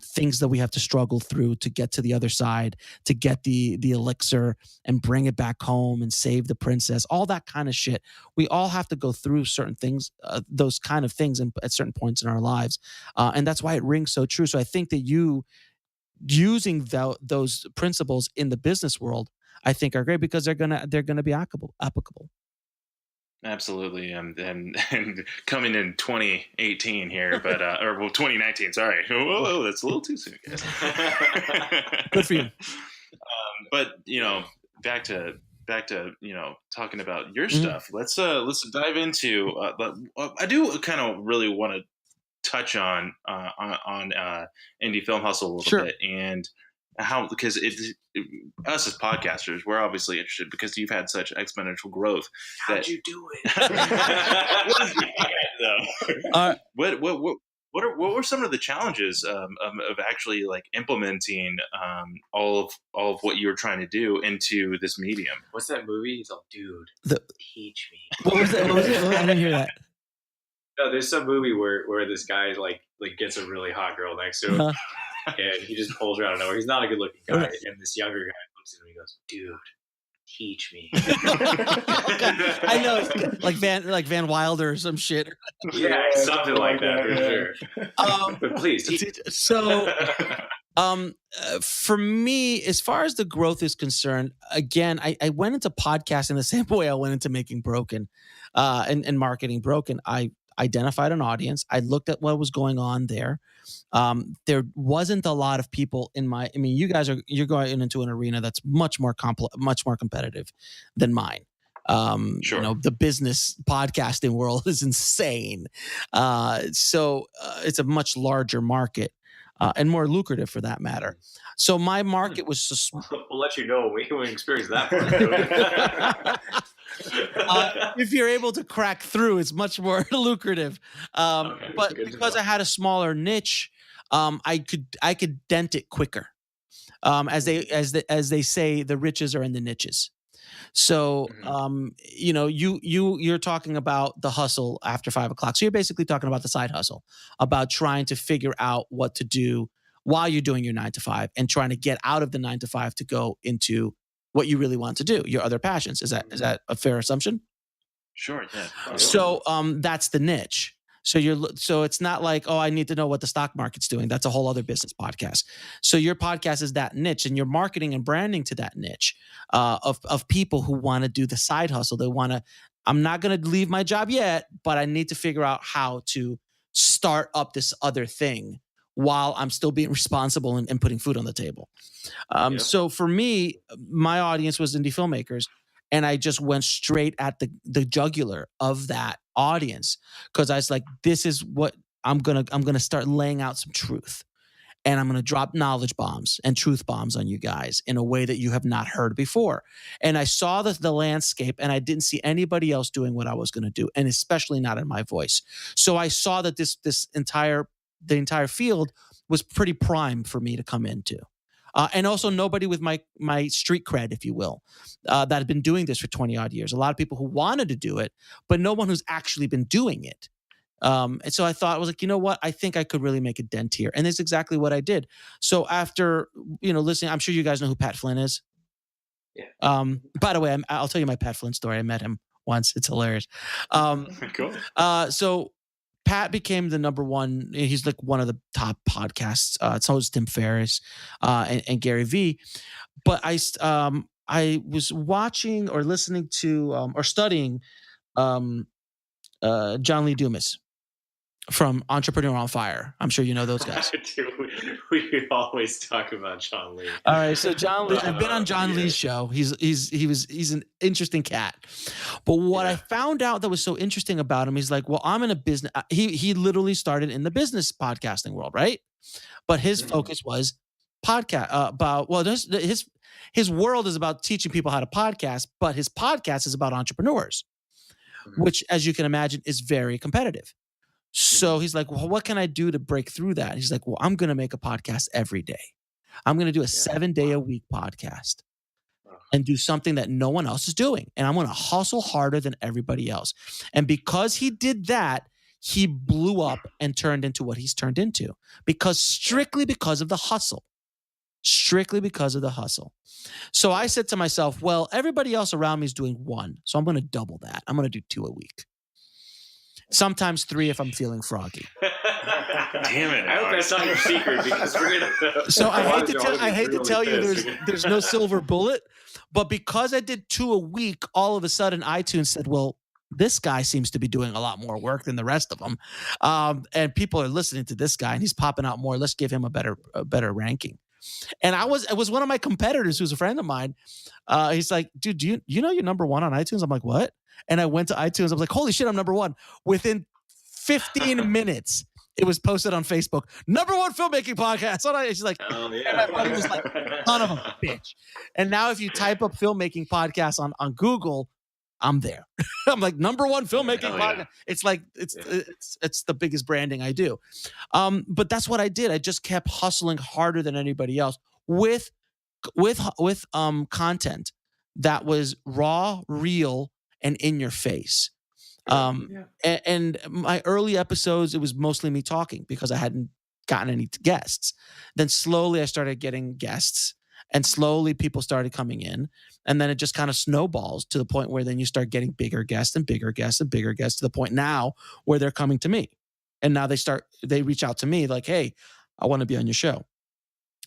S1: things that we have to struggle through to get to the other side, to get the elixir and bring it back home and save the princess, all that kind of shit. We all have to go through certain things, those kind of things at certain points in our lives. And that's why it rings so true. So I think that you using those principles in the business world, I think, are great, because they're gonna be applicable.
S5: Absolutely, and coming in 2018 here, but 2019. Sorry, whoa, that's a little too soon, guys.
S1: Good for you.
S5: But back to talking about your stuff. Let's dive into. I do kind of really want to touch on Indie Film Hustle a little bit, and how, because us as podcasters, we're obviously interested because you've had such exponential growth.
S3: How'd you do it?
S5: What were some of the challenges of actually like implementing all of what you were trying to do into this medium?
S3: What's that movie? He's all, dude, teach me.
S1: What was it? I didn't hear that.
S3: No, there's some movie where this guy like gets a really hot girl next to him, and he just pulls her out of nowhere. He's not a good looking guy, and this younger guy looks at him and he goes, "Dude, teach me."
S1: I know, like Van Wilder or some shit.
S3: Yeah, something like that for sure. But please teach.
S1: So, For me, as far as the growth is concerned, again, I went into podcasting the same way I went into making Broken, and marketing Broken. I identified an audience. I looked at what was going on there. There wasn't a lot of people in my. I mean, you're going into an arena that's much more much more competitive than mine.
S5: Sure.
S1: You know, the business podcasting world is insane. So it's a much larger market. And more lucrative for that matter. So my market was just.
S3: We'll let you know we experienced that part.
S1: If you're able to crack through, it's much more lucrative.
S3: Okay,
S1: but because I had a smaller niche, I could dent it quicker. As they say, the riches are in the niches. So, you know, you're talking about the hustle after 5 o'clock. So you're basically talking about the side hustle, about trying to figure out what to do while you're doing your 9 to 5 and trying to get out of the 9 to 5 to go into what you really want to do, your other passions. Is that a fair assumption?
S5: Sure. Yeah.
S1: So, that's the niche. So it's not like, oh, I need to know what the stock market's doing. That's a whole other business podcast. So your podcast is that niche, and you're marketing and branding to that niche of people who want to do the side hustle. They want to. I'm not going to leave my job yet, but I need to figure out how to start up this other thing while I'm still being responsible and putting food on the table. So for me, my audience was indie filmmakers. And I just went straight at the jugular of that audience because I was like, this is what I'm gonna start laying out some truth, and I'm gonna drop knowledge bombs and truth bombs on you guys in a way that you have not heard before. And I saw the landscape, and I didn't see anybody else doing what I was gonna do, and especially not in my voice. So I saw that the entire field was pretty prime for me to come into. And also nobody with my street cred, if you will, that had been doing this for 20 odd years. A lot of people who wanted to do it, but no one who's actually been doing it. And so I thought, I was like, you know what? I think I could really make a dent here. And that's exactly what I did. So after, listening, I'm sure you guys know who Pat Flynn is.
S3: Yeah.
S1: By the way, I'll tell you my Pat Flynn story. I met him once. It's hilarious.
S3: Cool.
S1: So Pat became the number one. He's like one of the top podcasts. So is Tim Ferriss and Gary Vee. But I was watching or listening to or studying John Lee Dumas from Entrepreneur on Fire. I'm sure you know those guys.
S3: We always talk about John Lee.
S1: All right, so John Lee, I've been on John Lee's show. He's an interesting cat. But what I found out that was so interesting about him, he's like, well, I'm in a business. He literally started in the business podcasting world, right? But his focus was podcast his world is about teaching people how to podcast, but his podcast is about entrepreneurs, which, as you can imagine, is very competitive. So he's like, well, what can I do to break through that? He's like, well, I'm going to make a podcast every day. I'm going to do a 7-day-a-week podcast and do something that no one else is doing. And I'm going to hustle harder than everybody else. And because he did that, he blew up and turned into what he's turned into strictly because of the hustle. Strictly because of the hustle. So I said to myself, well, everybody else around me is doing 1. So I'm going to double that. I'm going to do 2 a week. Sometimes 3 if I'm feeling froggy.
S5: Damn it!
S3: I hope that's not your secret because we're gonna.
S1: So I hate to tell you, there's no silver bullet, but because I did 2 a week, all of a sudden iTunes said, "Well, this guy seems to be doing a lot more work than the rest of them, and people are listening to this guy, and he's popping out more. Let's give him a better ranking." And it was one of my competitors who's a friend of mine. He's like, dude, do you know you're number 1 on iTunes? I'm like, what? And I went to iTunes. I was like, holy shit, I'm number 1. Within 15 minutes, it was posted on Facebook. Number 1 filmmaking podcast. So she's like,
S3: oh, yeah.
S1: And my buddy was like, son of a bitch. And now if you type up filmmaking podcast on Google, I'm there. I'm like number 1 filmmaking podcast. Yeah. It's like it's the biggest branding I do. But that's what I did. I just kept hustling harder than anybody else with content that was raw, real, and in your face. And my early episodes, it was mostly me talking because I hadn't gotten any guests. Then slowly I started getting guests, and slowly people started coming in. And then it just kind of snowballs to the point where then you start getting bigger guests and bigger guests and bigger guests to the point now where they're coming to me. And now they reach out to me like, hey, I want to be on your show.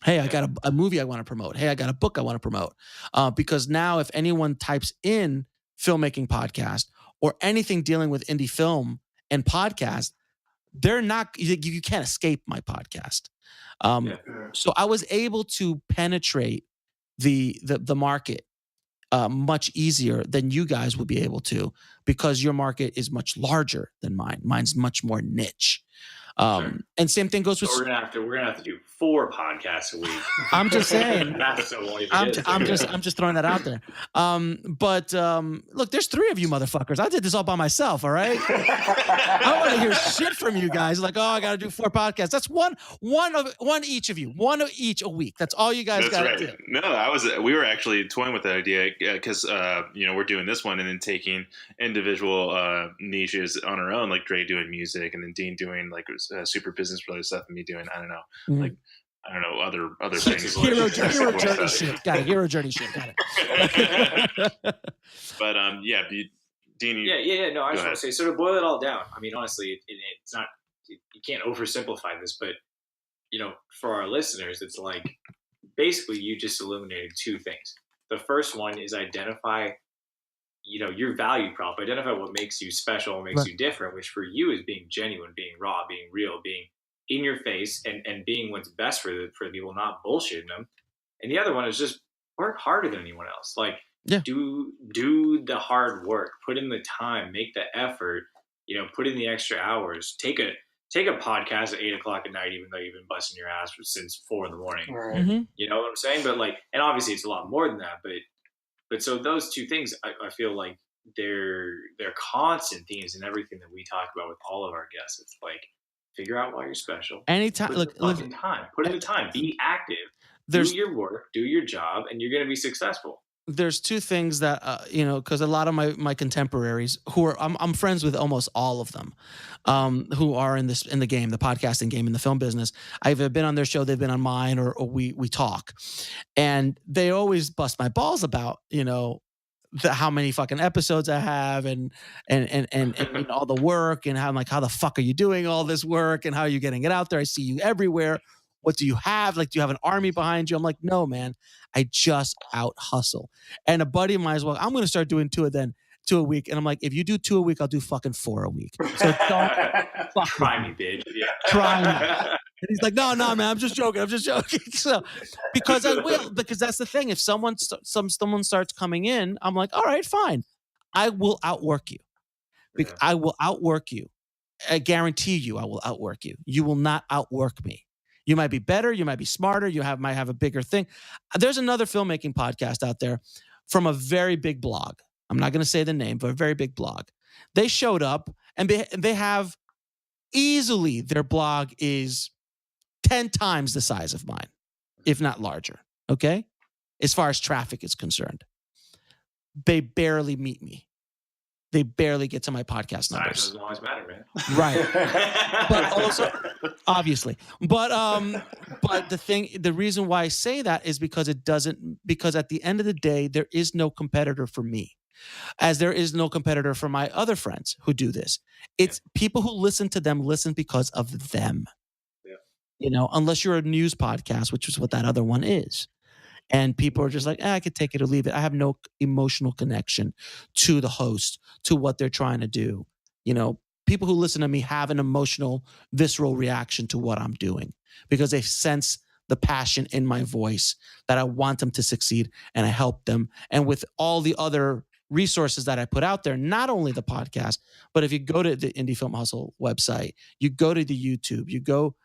S1: Hey, I got a movie I want to promote. Hey, I got a book I want to promote. Because now if anyone types in filmmaking podcast or anything dealing with indie film and podcast, they're not, you can't escape my podcast. So I was able to penetrate the market much easier than you guys would be able to, because your market is much larger than mine. Mine's much more niche. And same thing goes with.
S3: So we're gonna have to do 4 podcasts a week.
S1: I'm just saying.
S3: I'm
S1: just throwing that out there. But look, there's 3 of you motherfuckers. I did this all by myself. All right. I don't want to hear shit from you guys. Like, oh, I got to do 4 podcasts. That's one each of you, one of each a week. That's all you guys got to do.
S5: No, we were actually toying with that idea because we're doing this one and then taking individual niches on our own, like Dre doing music and then Dean doing like super business related stuff, and me doing like other things.
S1: Hero journey shit. Got it. Hero journey shit. Got it.
S5: But Dean.
S3: No, I just want to say, so to boil it all down, I mean, honestly, it's not. You can't oversimplify this, but for our listeners, it's like basically you just illuminated 2 things. The first one is identify, your value prop. Identify what makes you special, what makes you different, which for you is being genuine, being raw, being real, being in your face, and being what's best for the people, not bullshitting them. And the other one is just work harder than anyone else. Like, do the hard work, put in the time, make the effort, put in the extra hours, take a podcast at 8:00 at night, even though you've been busting your ass since 4 a.m.
S4: Right.
S1: Mm-hmm.
S3: You know what I'm saying? But like, and obviously it's a lot more than that, but so those 2 things, I feel like they're constant themes in everything that we talk about with all of our guests. It's like, figure out why you're special.
S1: Anytime,
S3: put in the time, be active, do your work, do your job, and you're going to be successful.
S1: There's 2 things that because a lot of my contemporaries who are I'm friends with almost all of them, who are in the game, the podcasting game, in the film business. I've been on their show, they've been on mine, or we talk, and they always bust my balls about how many fucking episodes I have and all the work, and how I'm like, how the fuck are you doing all this work, and how are you getting it out there? I see you everywhere. What do you have? Like, do you have an army behind you? I'm like, no, man, I just out hustle. And a buddy of mine is, well, I'm going to start doing 2 a week. And I'm like, if you do 2 a week, I'll do fucking 4 a week. So don't
S3: try me, bitch. Yeah.
S1: Try me. And he's like, no, man, I'm just joking. So, because I will, because that's the thing. If someone starts coming in, I'm like, all right, fine. I will outwork you. I will outwork you. I guarantee you, I will outwork you. You will not outwork me. You might be better. You might be smarter. You might have a bigger thing. There's another filmmaking podcast out there from a very big blog. I'm not going to say the name, but a very big blog. They showed up, and they have easily, their blog is 10 times the size of mine, if not larger. Okay? As far as traffic is concerned. They barely meet me. They barely get to my podcast numbers.
S3: Size doesn't always matter, man.
S1: Right. But also, obviously. But the reason why I say that is because because at the end of the day, there is no competitor for me, as there is no competitor for my other friends who do this. It's people who listen to them listen because of them. Yeah. Unless you're a news podcast, which is what that other one is. And people are just like, I could take it or leave it. I have no emotional connection to the host, to what they're trying to do. People who listen to me have an emotional, visceral reaction to what I'm doing, because they sense the passion in my voice, that I want them to succeed, and I help them. And with all the other resources that I put out there, not only the podcast, but if you go to the Indie Film Hustle website, you go to the YouTube, you go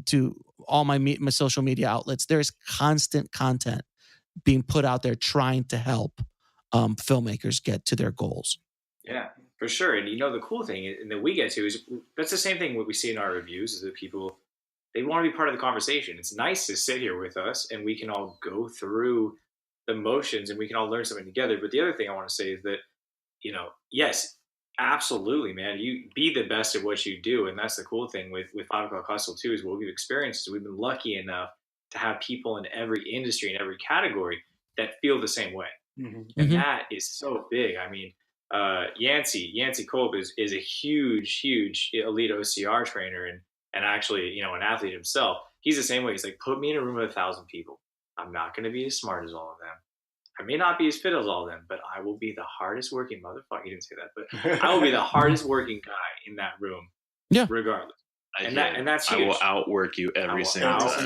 S1: to all my social media outlets, there's constant content being put out there trying to help filmmakers get to their goals.
S3: Yeah, for sure. And the cool thing and that we get to is that's the same thing what we see in our reviews, is that people, they want to be part of the conversation. It's nice to sit here with us and we can all go through the motions and we can all learn something together. But the other thing I want to say is that, yes, absolutely, man. You be the best at what you do. And that's the cool thing with 5 O'Clock Hustle too, is what we've experienced. Is we've been lucky enough to have people in every industry, in every category, that feel the same way. Mm-hmm. And that is so big. I mean, Yancey Kolb is a huge elite OCR trainer and actually, an athlete himself. he's the same way. He's like, put me in a room with 1,000 people. I'm not going to be as smart as all of them. I may not be as fit as all of them, but I will be the hardest working motherfucker. He didn't say that, but I will be the hardest working guy in that room.
S1: Yeah.
S3: Regardless. And that's huge.
S5: I will outwork you every single time.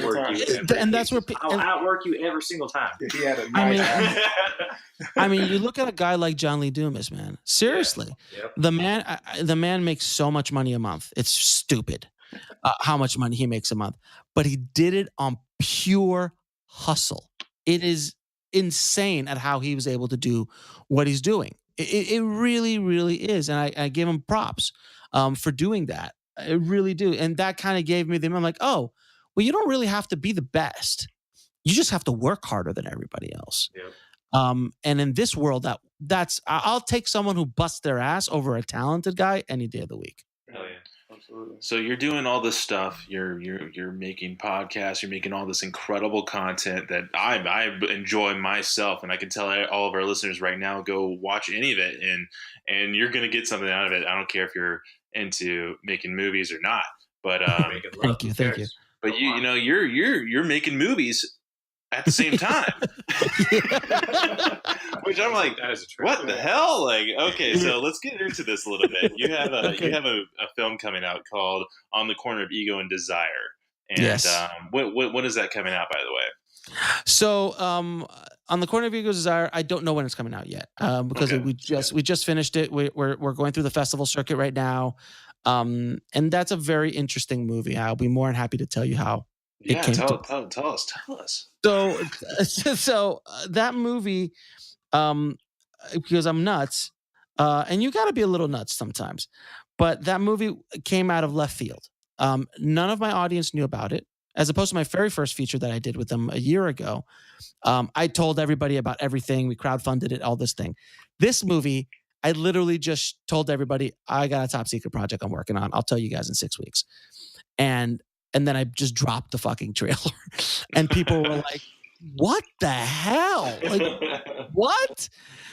S1: And that's where
S3: I'll outwork you every single time.
S4: He had a nice
S1: I mean, you look at a guy like John Lee Dumas, man. Seriously,
S3: Yep.
S1: the man makes so much money a month. It's stupid how much money he makes a month, but he did it on pure hustle. It is insane at how he was able to do what he's doing. It really, really is, and I give him props for doing that. I really do, and that kind of gave me the. I'm like, oh, well, you don't really have to be the best. You just have to work harder than everybody else.
S3: Yep.
S1: And in this world, that's I'll take someone who busts their ass over a talented guy any day of the week.
S3: Hell yeah.
S4: Absolutely.
S5: So you're doing all this stuff. You're making podcasts. You're making all this incredible content that I enjoy myself, and I can tell all of our listeners right now, go watch any of it, and you're gonna get something out of it. I don't care if you're into making movies or not, but
S1: thank you.
S5: But you're making movies at the same time, which I'm like, what the hell? Like, okay, so let's get into this a little bit. You have a film coming out called On the Corner of Ego and Desire, and
S1: yes.
S5: When is that coming out, by the way?
S1: So On the Corner of Ego and Desire, I don't know when it's coming out yet because we just finished it. We're going through the festival circuit right now, and that's a very interesting movie. I'll be more than happy to tell you how.
S5: Tell us.
S1: So that movie, because I'm nuts, and you got to be a little nuts sometimes, but that movie came out of left field. None of my audience knew about it, as opposed to my very first feature that I did with them a year ago. I told everybody about everything. We crowdfunded it, all this thing. This movie, I literally just told everybody, I got a top secret project I'm working on. I'll tell you guys in 6 weeks. And then I just dropped the fucking trailer. And people were like, what the hell? Like, what?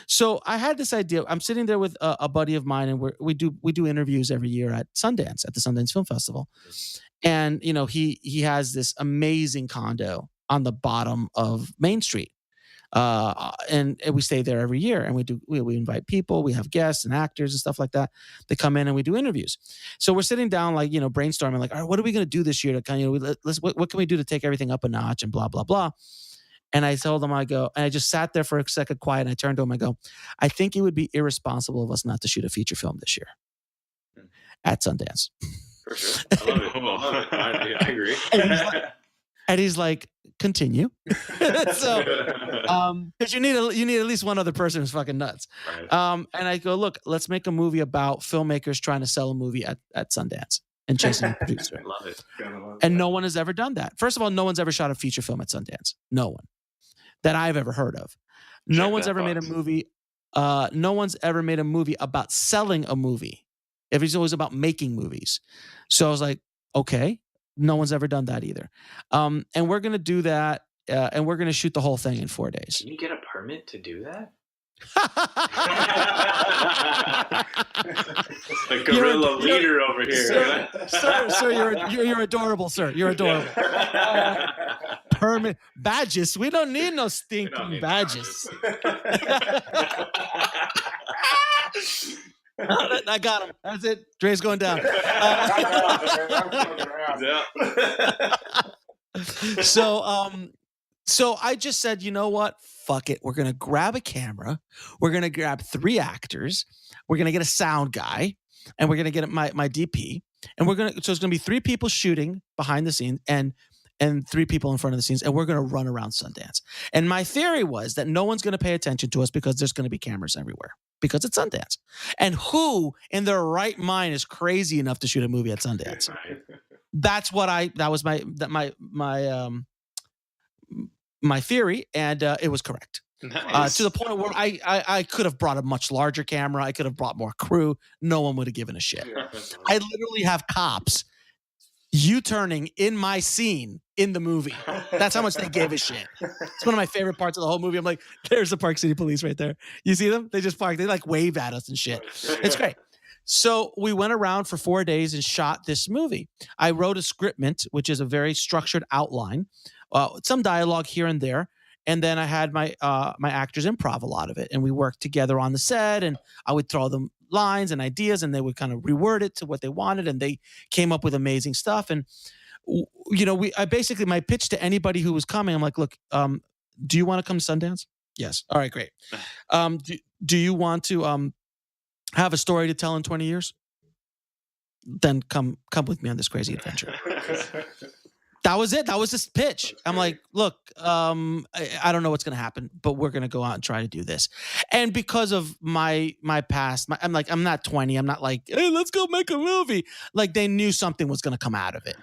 S1: So I had this idea. I'm sitting there with a buddy of mine, and we do interviews every year at Sundance, at the Sundance Film Festival. And, he has this amazing condo on the bottom of Main Street. And we stay there every year, and we invite people, we have guests and actors and stuff like that. They come in and we do interviews. So we're sitting down, like, brainstorming, like, all right, what are we going to do this year to kind of, what can we do to take everything up a notch and blah, blah, blah. And I told him, and I just sat there for a second quiet, and I turned to him, I go, I think it would be irresponsible of us not to shoot a feature film this year at Sundance.
S3: For sure. I love it. I agree.
S1: And he's like, continue. So, because you need at least one other person who's fucking nuts.
S3: Right.
S1: And I go, look, let's make a movie about filmmakers trying to sell a movie at Sundance and chasing a producer.
S3: I love it.
S1: And no one has ever done that. First of all, no one's ever shot a feature film at Sundance. No one that I've ever heard of. No one's ever made a movie. No one's ever made a movie about selling a movie. It's always about making movies. So I was like, okay. No one's ever done that either. And we're going to do that, and we're going to shoot the whole thing in 4 days.
S3: Can you get a permit to do that? The guerrilla leader over here.
S1: Sir, you're adorable, sir. You're adorable. Permit badges. We don't need no stinking badges. I got him. That's it. Dre's going down. So I just said, you know what? Fuck it. We're gonna grab a camera. We're gonna grab 3 actors. We're gonna get a sound guy, and we're gonna get my DP. And so it's gonna be 3 people shooting behind the scenes and 3 people in front of the scenes, and we're gonna run around Sundance. And my theory was that no one's gonna pay attention to us because there's gonna be cameras everywhere. Because it's Sundance. And who in their right mind is crazy enough to shoot a movie at Sundance? That was my theory, and it was correct.
S5: Nice.
S1: To the point where I could have brought a much larger camera. I could have brought more crew. No one would have given a shit. I literally have cops U-turning in my scene in the movie. That's how much they gave a shit. It's one of my favorite parts of the whole movie. I'm like, there's the Park City Police right there. You see them? They just park. They like wave at us and shit. It's great. So we went around for 4 days and shot this movie. I wrote a scriptment, which is a very structured outline, some dialogue here and there, and then I had my actors improv a lot of it, and we worked together on the set. And I would throw them lines and ideas, and they would kind of reword it to what they wanted, and they came up with amazing stuff. And I basically, my pitch to anybody who was coming, I'm like, look, do you want to come to Sundance? Yes. All right, great. Do you want to have a story to tell in 20 years? Then come with me on this crazy adventure. That was it. That was this pitch. I'm like, look, I don't know what's going to happen, but we're going to go out and try to do this. And because of my past, I'm not 20. I'm not like, hey, let's go make a movie. Like, they knew something was going to come out of it.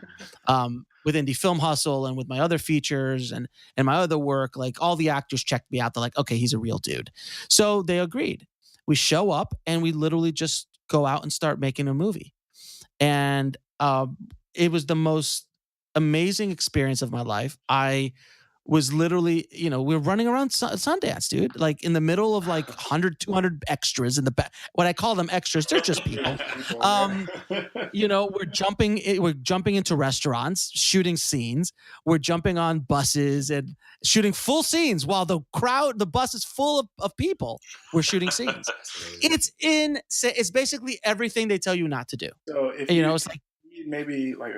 S1: With Indie Film Hustle and with my other features and my other work, like, all the actors checked me out. They're like, okay, he's a real dude. So they agreed. We show up and we literally just go out and start making a movie. And it was the most amazing experience of my life. I was literally, we're running around Sundance, dude, like in the middle of like 100, 200 extras in the back. When I call them extras, they're just people. We're jumping into restaurants, shooting scenes. We're jumping on buses and shooting full scenes while the bus is full of people. We're shooting scenes. It's insane. It's basically everything they tell you not to do.
S4: So if it's like maybe like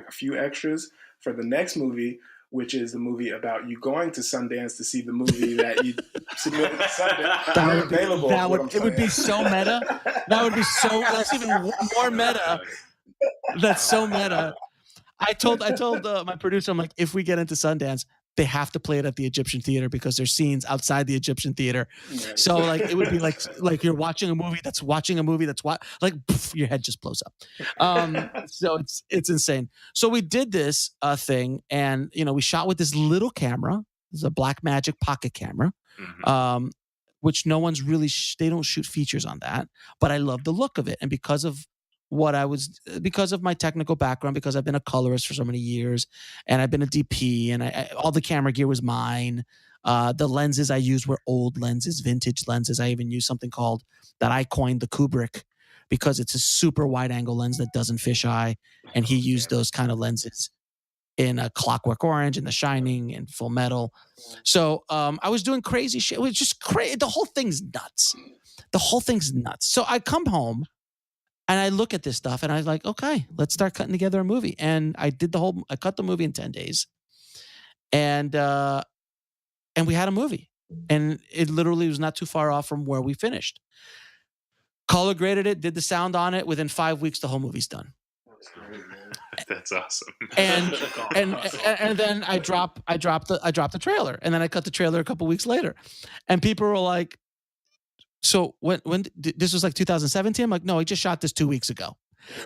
S4: a few extras for the next movie, which is the movie about you going to Sundance to see the movie that you submitted to Sundance.
S1: It would be so meta. That's even more meta. That's so meta. I told my producer, I'm like, if we get into Sundance, they have to play it at the Egyptian theater because there's scenes outside the Egyptian theater. Right. So like it would be like you're watching a movie that's poof, your head just blows up. So it's insane. So we did this thing, and we shot with this little camera. It's a Blackmagic pocket camera, which no one's really they don't shoot features on that. But I love the look of it, and because of my technical background, because I've been a colorist for so many years, and I've been a DP, and all the camera gear was mine. The lenses I used were old lenses, vintage lenses. I even used something that I coined the Kubrick, because it's a super wide angle lens that doesn't fisheye, and he used those kind of lenses in a Clockwork Orange and The Shining and Full Metal. So I was doing crazy shit. It was just crazy. The whole thing's nuts. So I come home, and I look at this stuff, and I was like, okay, let's start cutting together a movie. And I cut the movie in 10 days. And we had a movie. And it literally was not too far off from where we finished. Color graded it, did the sound on it. Within 5 weeks, the whole movie's done.
S5: That's great, man. That's awesome.
S1: And then I dropped the trailer. And then I cut the trailer a couple weeks later. And people were like, so when this was like 2017, I'm like, no, I just shot this 2 weeks ago.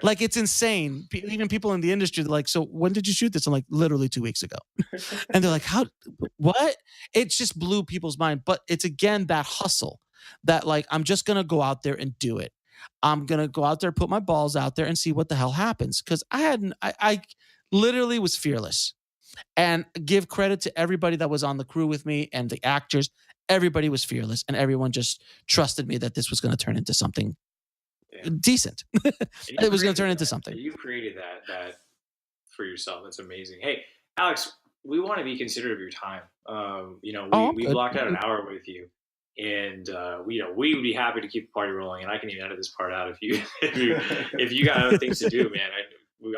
S1: Like, it's insane. Even people in the industry, they're like, so when did you shoot this? I'm like, literally 2 weeks ago. And they're like, what? It just blew people's mind. But it's, again, that hustle that, like, I'm just going to go out there and do it. I'm going to go out there, put my balls out there and see what the hell happens. Because I literally was fearless. And give credit to everybody that was on the crew with me and the actors. Everybody was fearless, and everyone just trusted me that this was going to turn into something decent. It was going to turn into something.
S3: You created that for yourself. That's amazing. Hey, Alex, we want to be considerate of your time. We blocked out an hour with you, and we would be happy to keep the party rolling. And I can even edit this part out if you got other things to do, man.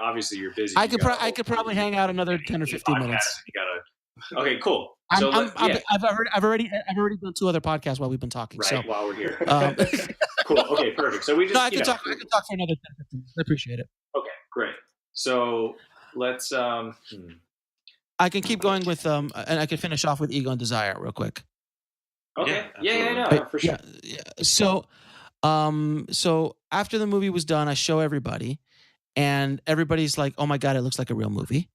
S3: Obviously you're busy.
S1: I could probably hang out another 10 or 15 minutes.
S3: Okay, cool. So
S1: I've already done 2 other podcasts while we've been talking.
S3: Right,
S1: so
S3: while we're here. Cool. Okay, perfect. So we just
S1: I can talk for another 10 or 15 minutes. I appreciate it.
S3: Okay, great. So let's
S1: I can keep going with and I can finish off with Ego and Desire real quick.
S3: Okay. No, for sure.
S1: Yeah. So after the movie was done, I show everybody, and everybody's like, "Oh my God, it looks like a real movie."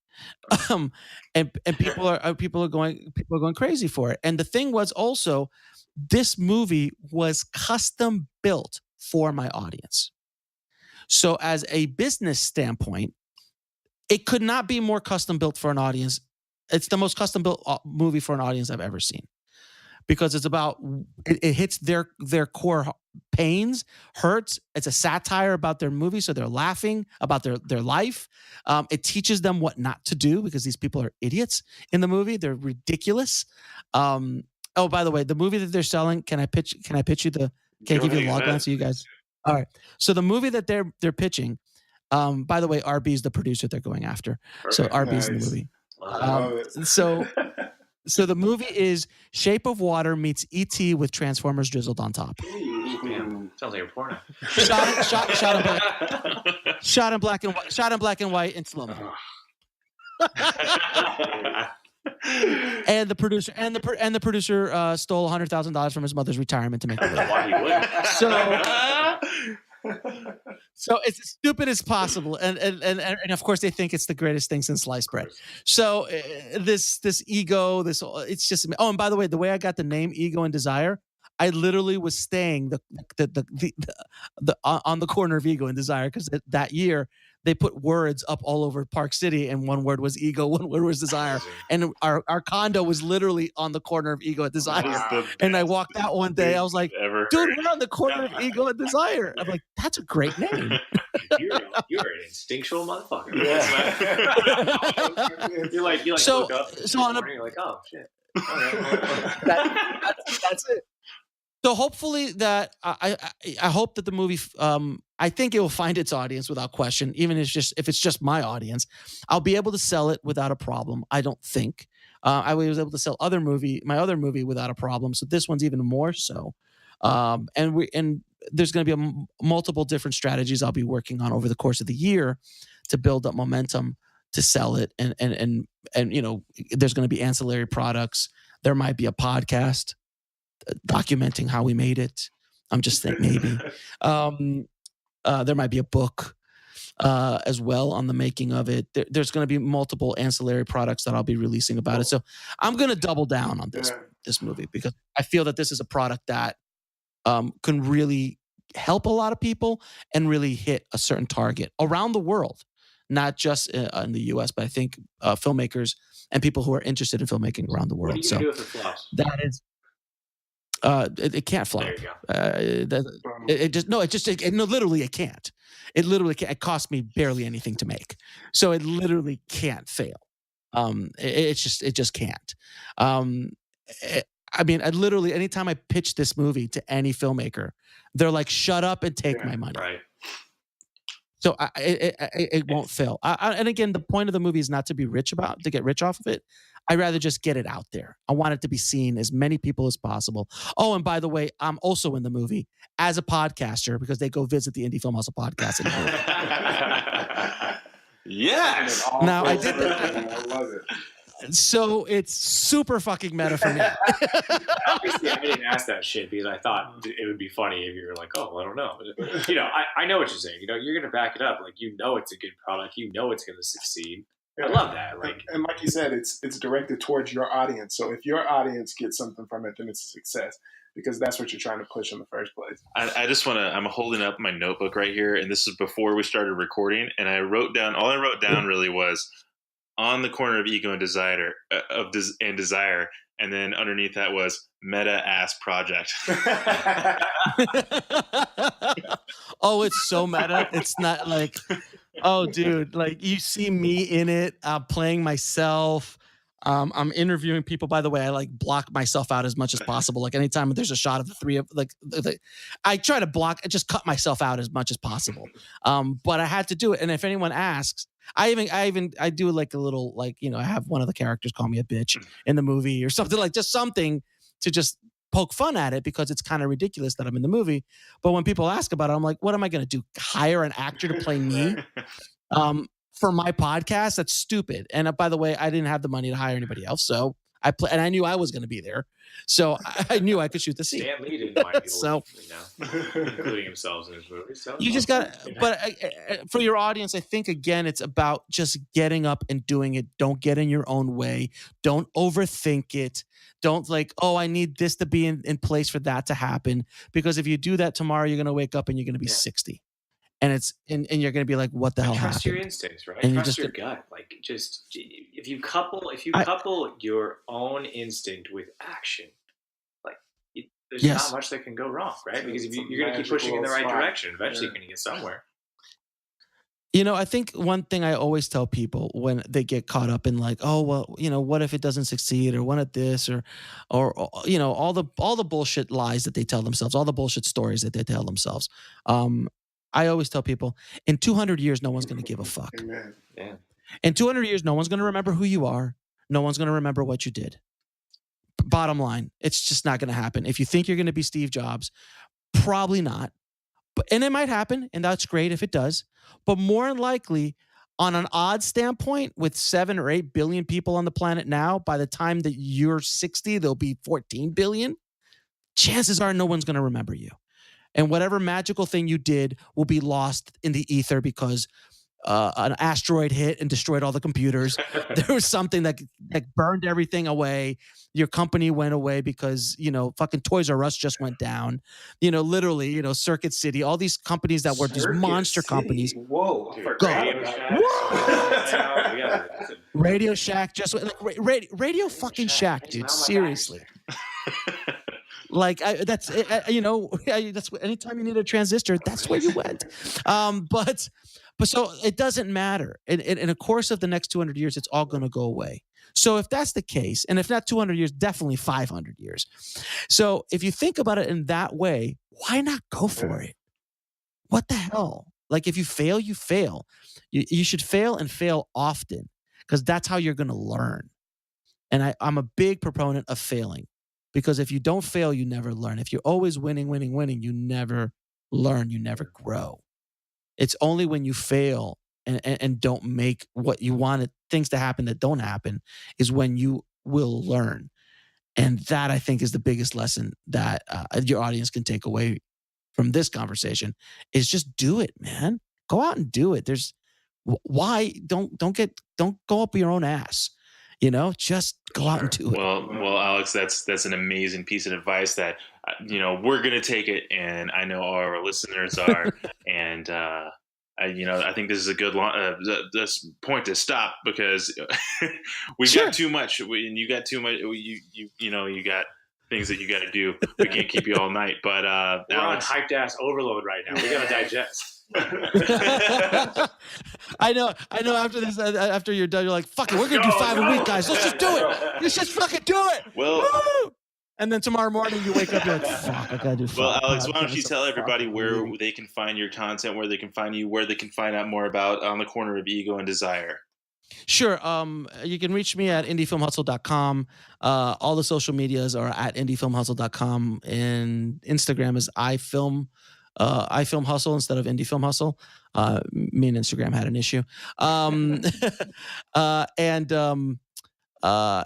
S1: And people are going crazy for it. And the thing was also, this movie was custom built for my audience. So as a business standpoint, it could not be more custom built for an audience. It's the most custom built movie for an audience I've ever seen. because it's about it hits their core pains, hurts. It's a satire about their movie, so they're laughing about their life. It teaches them what not to do because these people are idiots in the movie. They're ridiculous. Oh, by the way, the movie that they're selling, can I pitch you the? Can I give you the log line so you guys? All right. So the movie that they're pitching. By the way, RB is the producer they're going after. Perfect. So RB's in the movie. So the movie is Shape of Water meets E.T. with Transformers drizzled on top.
S3: Damn, sounds like a porno.
S1: Shot in black and white in slow mo. And the producer stole $100,000 from his mother's retirement to make the movie.
S3: Why he
S1: would? So it's as stupid as possible, and of course they think it's the greatest thing since sliced bread. So this ego, it's just. Oh, and by the way, the way I got the name Ego and Desire, I literally was staying on the corner of Ego and Desire because that year they put words up all over Park City, and one word was ego, one word was desire, and our condo was literally on the corner of Ego and Desire. And I walked out one day, I was like, "Dude, we're on the corner of Ego and Desire." I'm like, "That's a great name."
S3: You're an instinctual motherfucker. Yeah. you're like
S1: so,
S3: look up
S1: so on
S3: morning, you're like, oh shit.
S1: That's it. So hopefully that I hope that the movie I think it will find its audience without question, even if it's just my audience. I'll be able to sell it without a problem. I don't think I was able to sell my other movie without a problem. So this one's even more so. And there's going to be multiple different strategies I'll be working on over the course of the year to build up momentum to sell it. And there's going to be ancillary products. There might be a podcast documenting how we made it. I'm just thinking maybe. There might be a book as well on the making of it. There's going to be multiple ancillary products that I'll be releasing about it. So I'm going to double down on this movie because I feel that this is a product that can really help a lot of people and really hit a certain target around the world, not just in the U.S., but I think filmmakers and people who are interested in filmmaking around the world.
S3: What are you going to do if it flops?
S1: That is. It can't flop.
S3: There you go.
S1: Literally it can't. It literally can't. It cost me barely anything to make, so it literally can't fail. It just can't. I literally anytime I pitch this movie to any filmmaker, they're like, "Shut up and take my money."
S3: Right.
S1: So it won't fail. And again, the point of the movie is not to get rich off of it. I'd rather just get it out there. I want it to be seen as many people as possible. Oh, and by the way, I'm also in the movie as a podcaster because they go visit the Indie Film Hustle podcast in the movie.
S5: Yes.
S1: Now I did that.
S4: I love it.
S1: So it's super fucking meta for me.
S3: Obviously, I didn't ask that shit because I thought it would be funny if you were like, "Oh, I don't know." I know what you're saying. You're going to back it up. Like, it's a good product. It's going to succeed. I love that.
S4: And like you said, it's directed towards your audience. So if your audience gets something from it, then it's a success because that's what you're trying to push in the first place.
S5: I just want to. I'm holding up my notebook right here, and this is before we started recording. And all I wrote down really was on the corner of ego and desire, desire, and then underneath that was meta ass project.
S1: Oh, it's so meta. It's not like. Oh, dude, like you see me in it, playing myself. I'm interviewing people. By the way, I like block myself out as much as possible. Like anytime there's a shot of the three of I try to just cut myself out as much as possible. But I had to do it. And if anyone asks, I do like a little, I have one of the characters call me a bitch in the movie or something, like just something to just poke fun at it because it's kind of ridiculous that I'm in the movie. But when people ask about it, I'm like, what am I going to do? Hire an actor to play me for my podcast? That's stupid. And by the way, I didn't have the money to hire anybody else. So and I knew I was going to be there. So I knew I could shoot the scene.
S3: Stan Lee didn't mind people, including himself in his movie. So
S1: you just got to, but for your audience, I think, again, it's about just getting up and doing it. Don't get in your own way. Don't overthink it. Don't I need this to be in place for that to happen. Because if you do that tomorrow, you're going to wake up and you're going to be 60. And and you're going to be like, what the hell happened?
S3: Trust your instincts, right?
S1: And
S3: trust your gut. If you couple your own instinct with action, there's not much that can go wrong, right? Because if you're going to keep pushing in the right direction, eventually you're going to get somewhere.
S1: You know, I think one thing I always tell people when they get caught up in like, oh well, you know, what if it doesn't succeed, or what if this, or you know, all the bullshit lies that they tell themselves, all the bullshit stories that they tell themselves. I always tell people, in 200 years, no one's going to give a fuck.
S4: Amen.
S3: Yeah.
S1: In 200 years, no one's going to remember who you are. No one's going to remember what you did. Bottom line, it's just not going to happen. If you think you're going to be Steve Jobs, probably not. And it might happen, and that's great if it does. But more than likely, on an odd standpoint, with 7 or 8 billion people on the planet now, by the time that you're 60, there'll be 14 billion. Chances are no one's going to remember you. And whatever magical thing you did will be lost in the ether because an asteroid hit and destroyed all the computers. There was something that burned everything away. Your company went away because, you know, fucking Toys R Us just went down. You know, literally, you know, Circuit City, all these companies that were these monster companies.
S4: Whoa.
S3: Radio Shack.
S1: Radio Shack just went, like, Radio fucking Shack, dude. Seriously. Like that's anytime you need a transistor, that's where you went. But so it doesn't matter. In a course of the next 200 years, it's all going to go away. So if that's the case, and if not 200 years, definitely 500 years. So if you think about it in that way, why not go for it? What the hell? Like if you fail, you fail. You should fail and fail often, because that's how you're going to learn. And I'm a big proponent of failing, because if you don't fail, you never learn. If you're always winning, you never learn, you never grow. It's only when you fail and don't make what you wanted things to happen that don't happen is when you will learn. And that, I think, is the biggest lesson that your audience can take away from this conversation is just do it, man. Go out and do it. Why don't go up your own ass. You know, just go out and do it.
S5: Well, Alex, that's an amazing piece of advice that, you know, we're going to take it, and I know our listeners are. And, I think this is a good this point to stop, because we got too much, and you got too much. You got things that you got to do. We can't keep you all night. But
S3: we're
S5: Alex,
S3: on hyped ass overload right now. We got to digest.
S1: I know. After this, after you're done, you're like, "Fuck it, we're gonna do 5 a week, guys. Let's just do it. Let's just fucking do it."
S5: Well,
S1: woo! And then tomorrow morning you wake up, you're like, "Fuck, I gotta do."
S5: Well, Alex, why don't you tell everybody where they can find your content, where they can find you, where they can find out more about On the Corner of Ego and Desire?
S1: Sure. You can reach me at indiefilmhustle.com. All the social medias are at indiefilmhustle.com, and Instagram is iFilm Hustle instead of Indie Film Hustle. Me and Instagram had an issue. And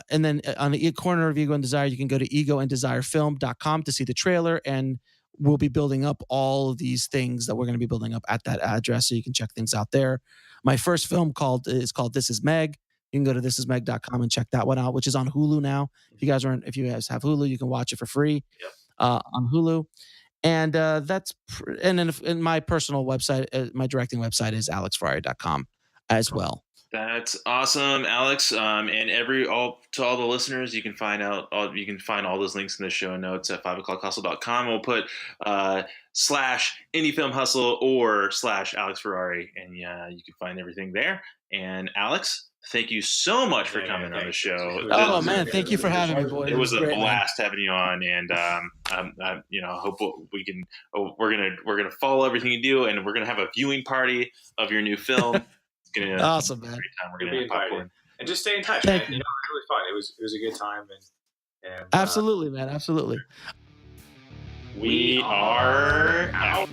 S1: then on the corner of Ego and Desire, you can go to egoanddesirefilm.com to see the trailer, and we'll be building up all of these things that we're going to be building up at that address, so you can check things out there. My first film is called This Is Meg. You can go to thisismeg.com and check that one out, which is on Hulu now. If you guys have Hulu, you can watch it for free on Hulu. And and my personal website, my directing website is alexferrari.com as well.
S5: That's awesome, Alex. And to all the listeners, you can find all those links in the show notes at 5o'clockhustle.com. We'll put /Indie Film Hustle or /Alex Ferrari, and you can find everything there. And Alex, thank you so much for coming on the show.
S1: Oh man, thank you for having me, boy.
S5: It was a blast having you on, and I hope we can. We're gonna follow everything you do, and we're gonna have a viewing party of your new film.
S1: Awesome, man.
S5: Great time. We're gonna have popcorn.
S3: And just stay in touch, man. It was really fun. It was a good time, and
S1: absolutely, man. Absolutely.
S5: We are out.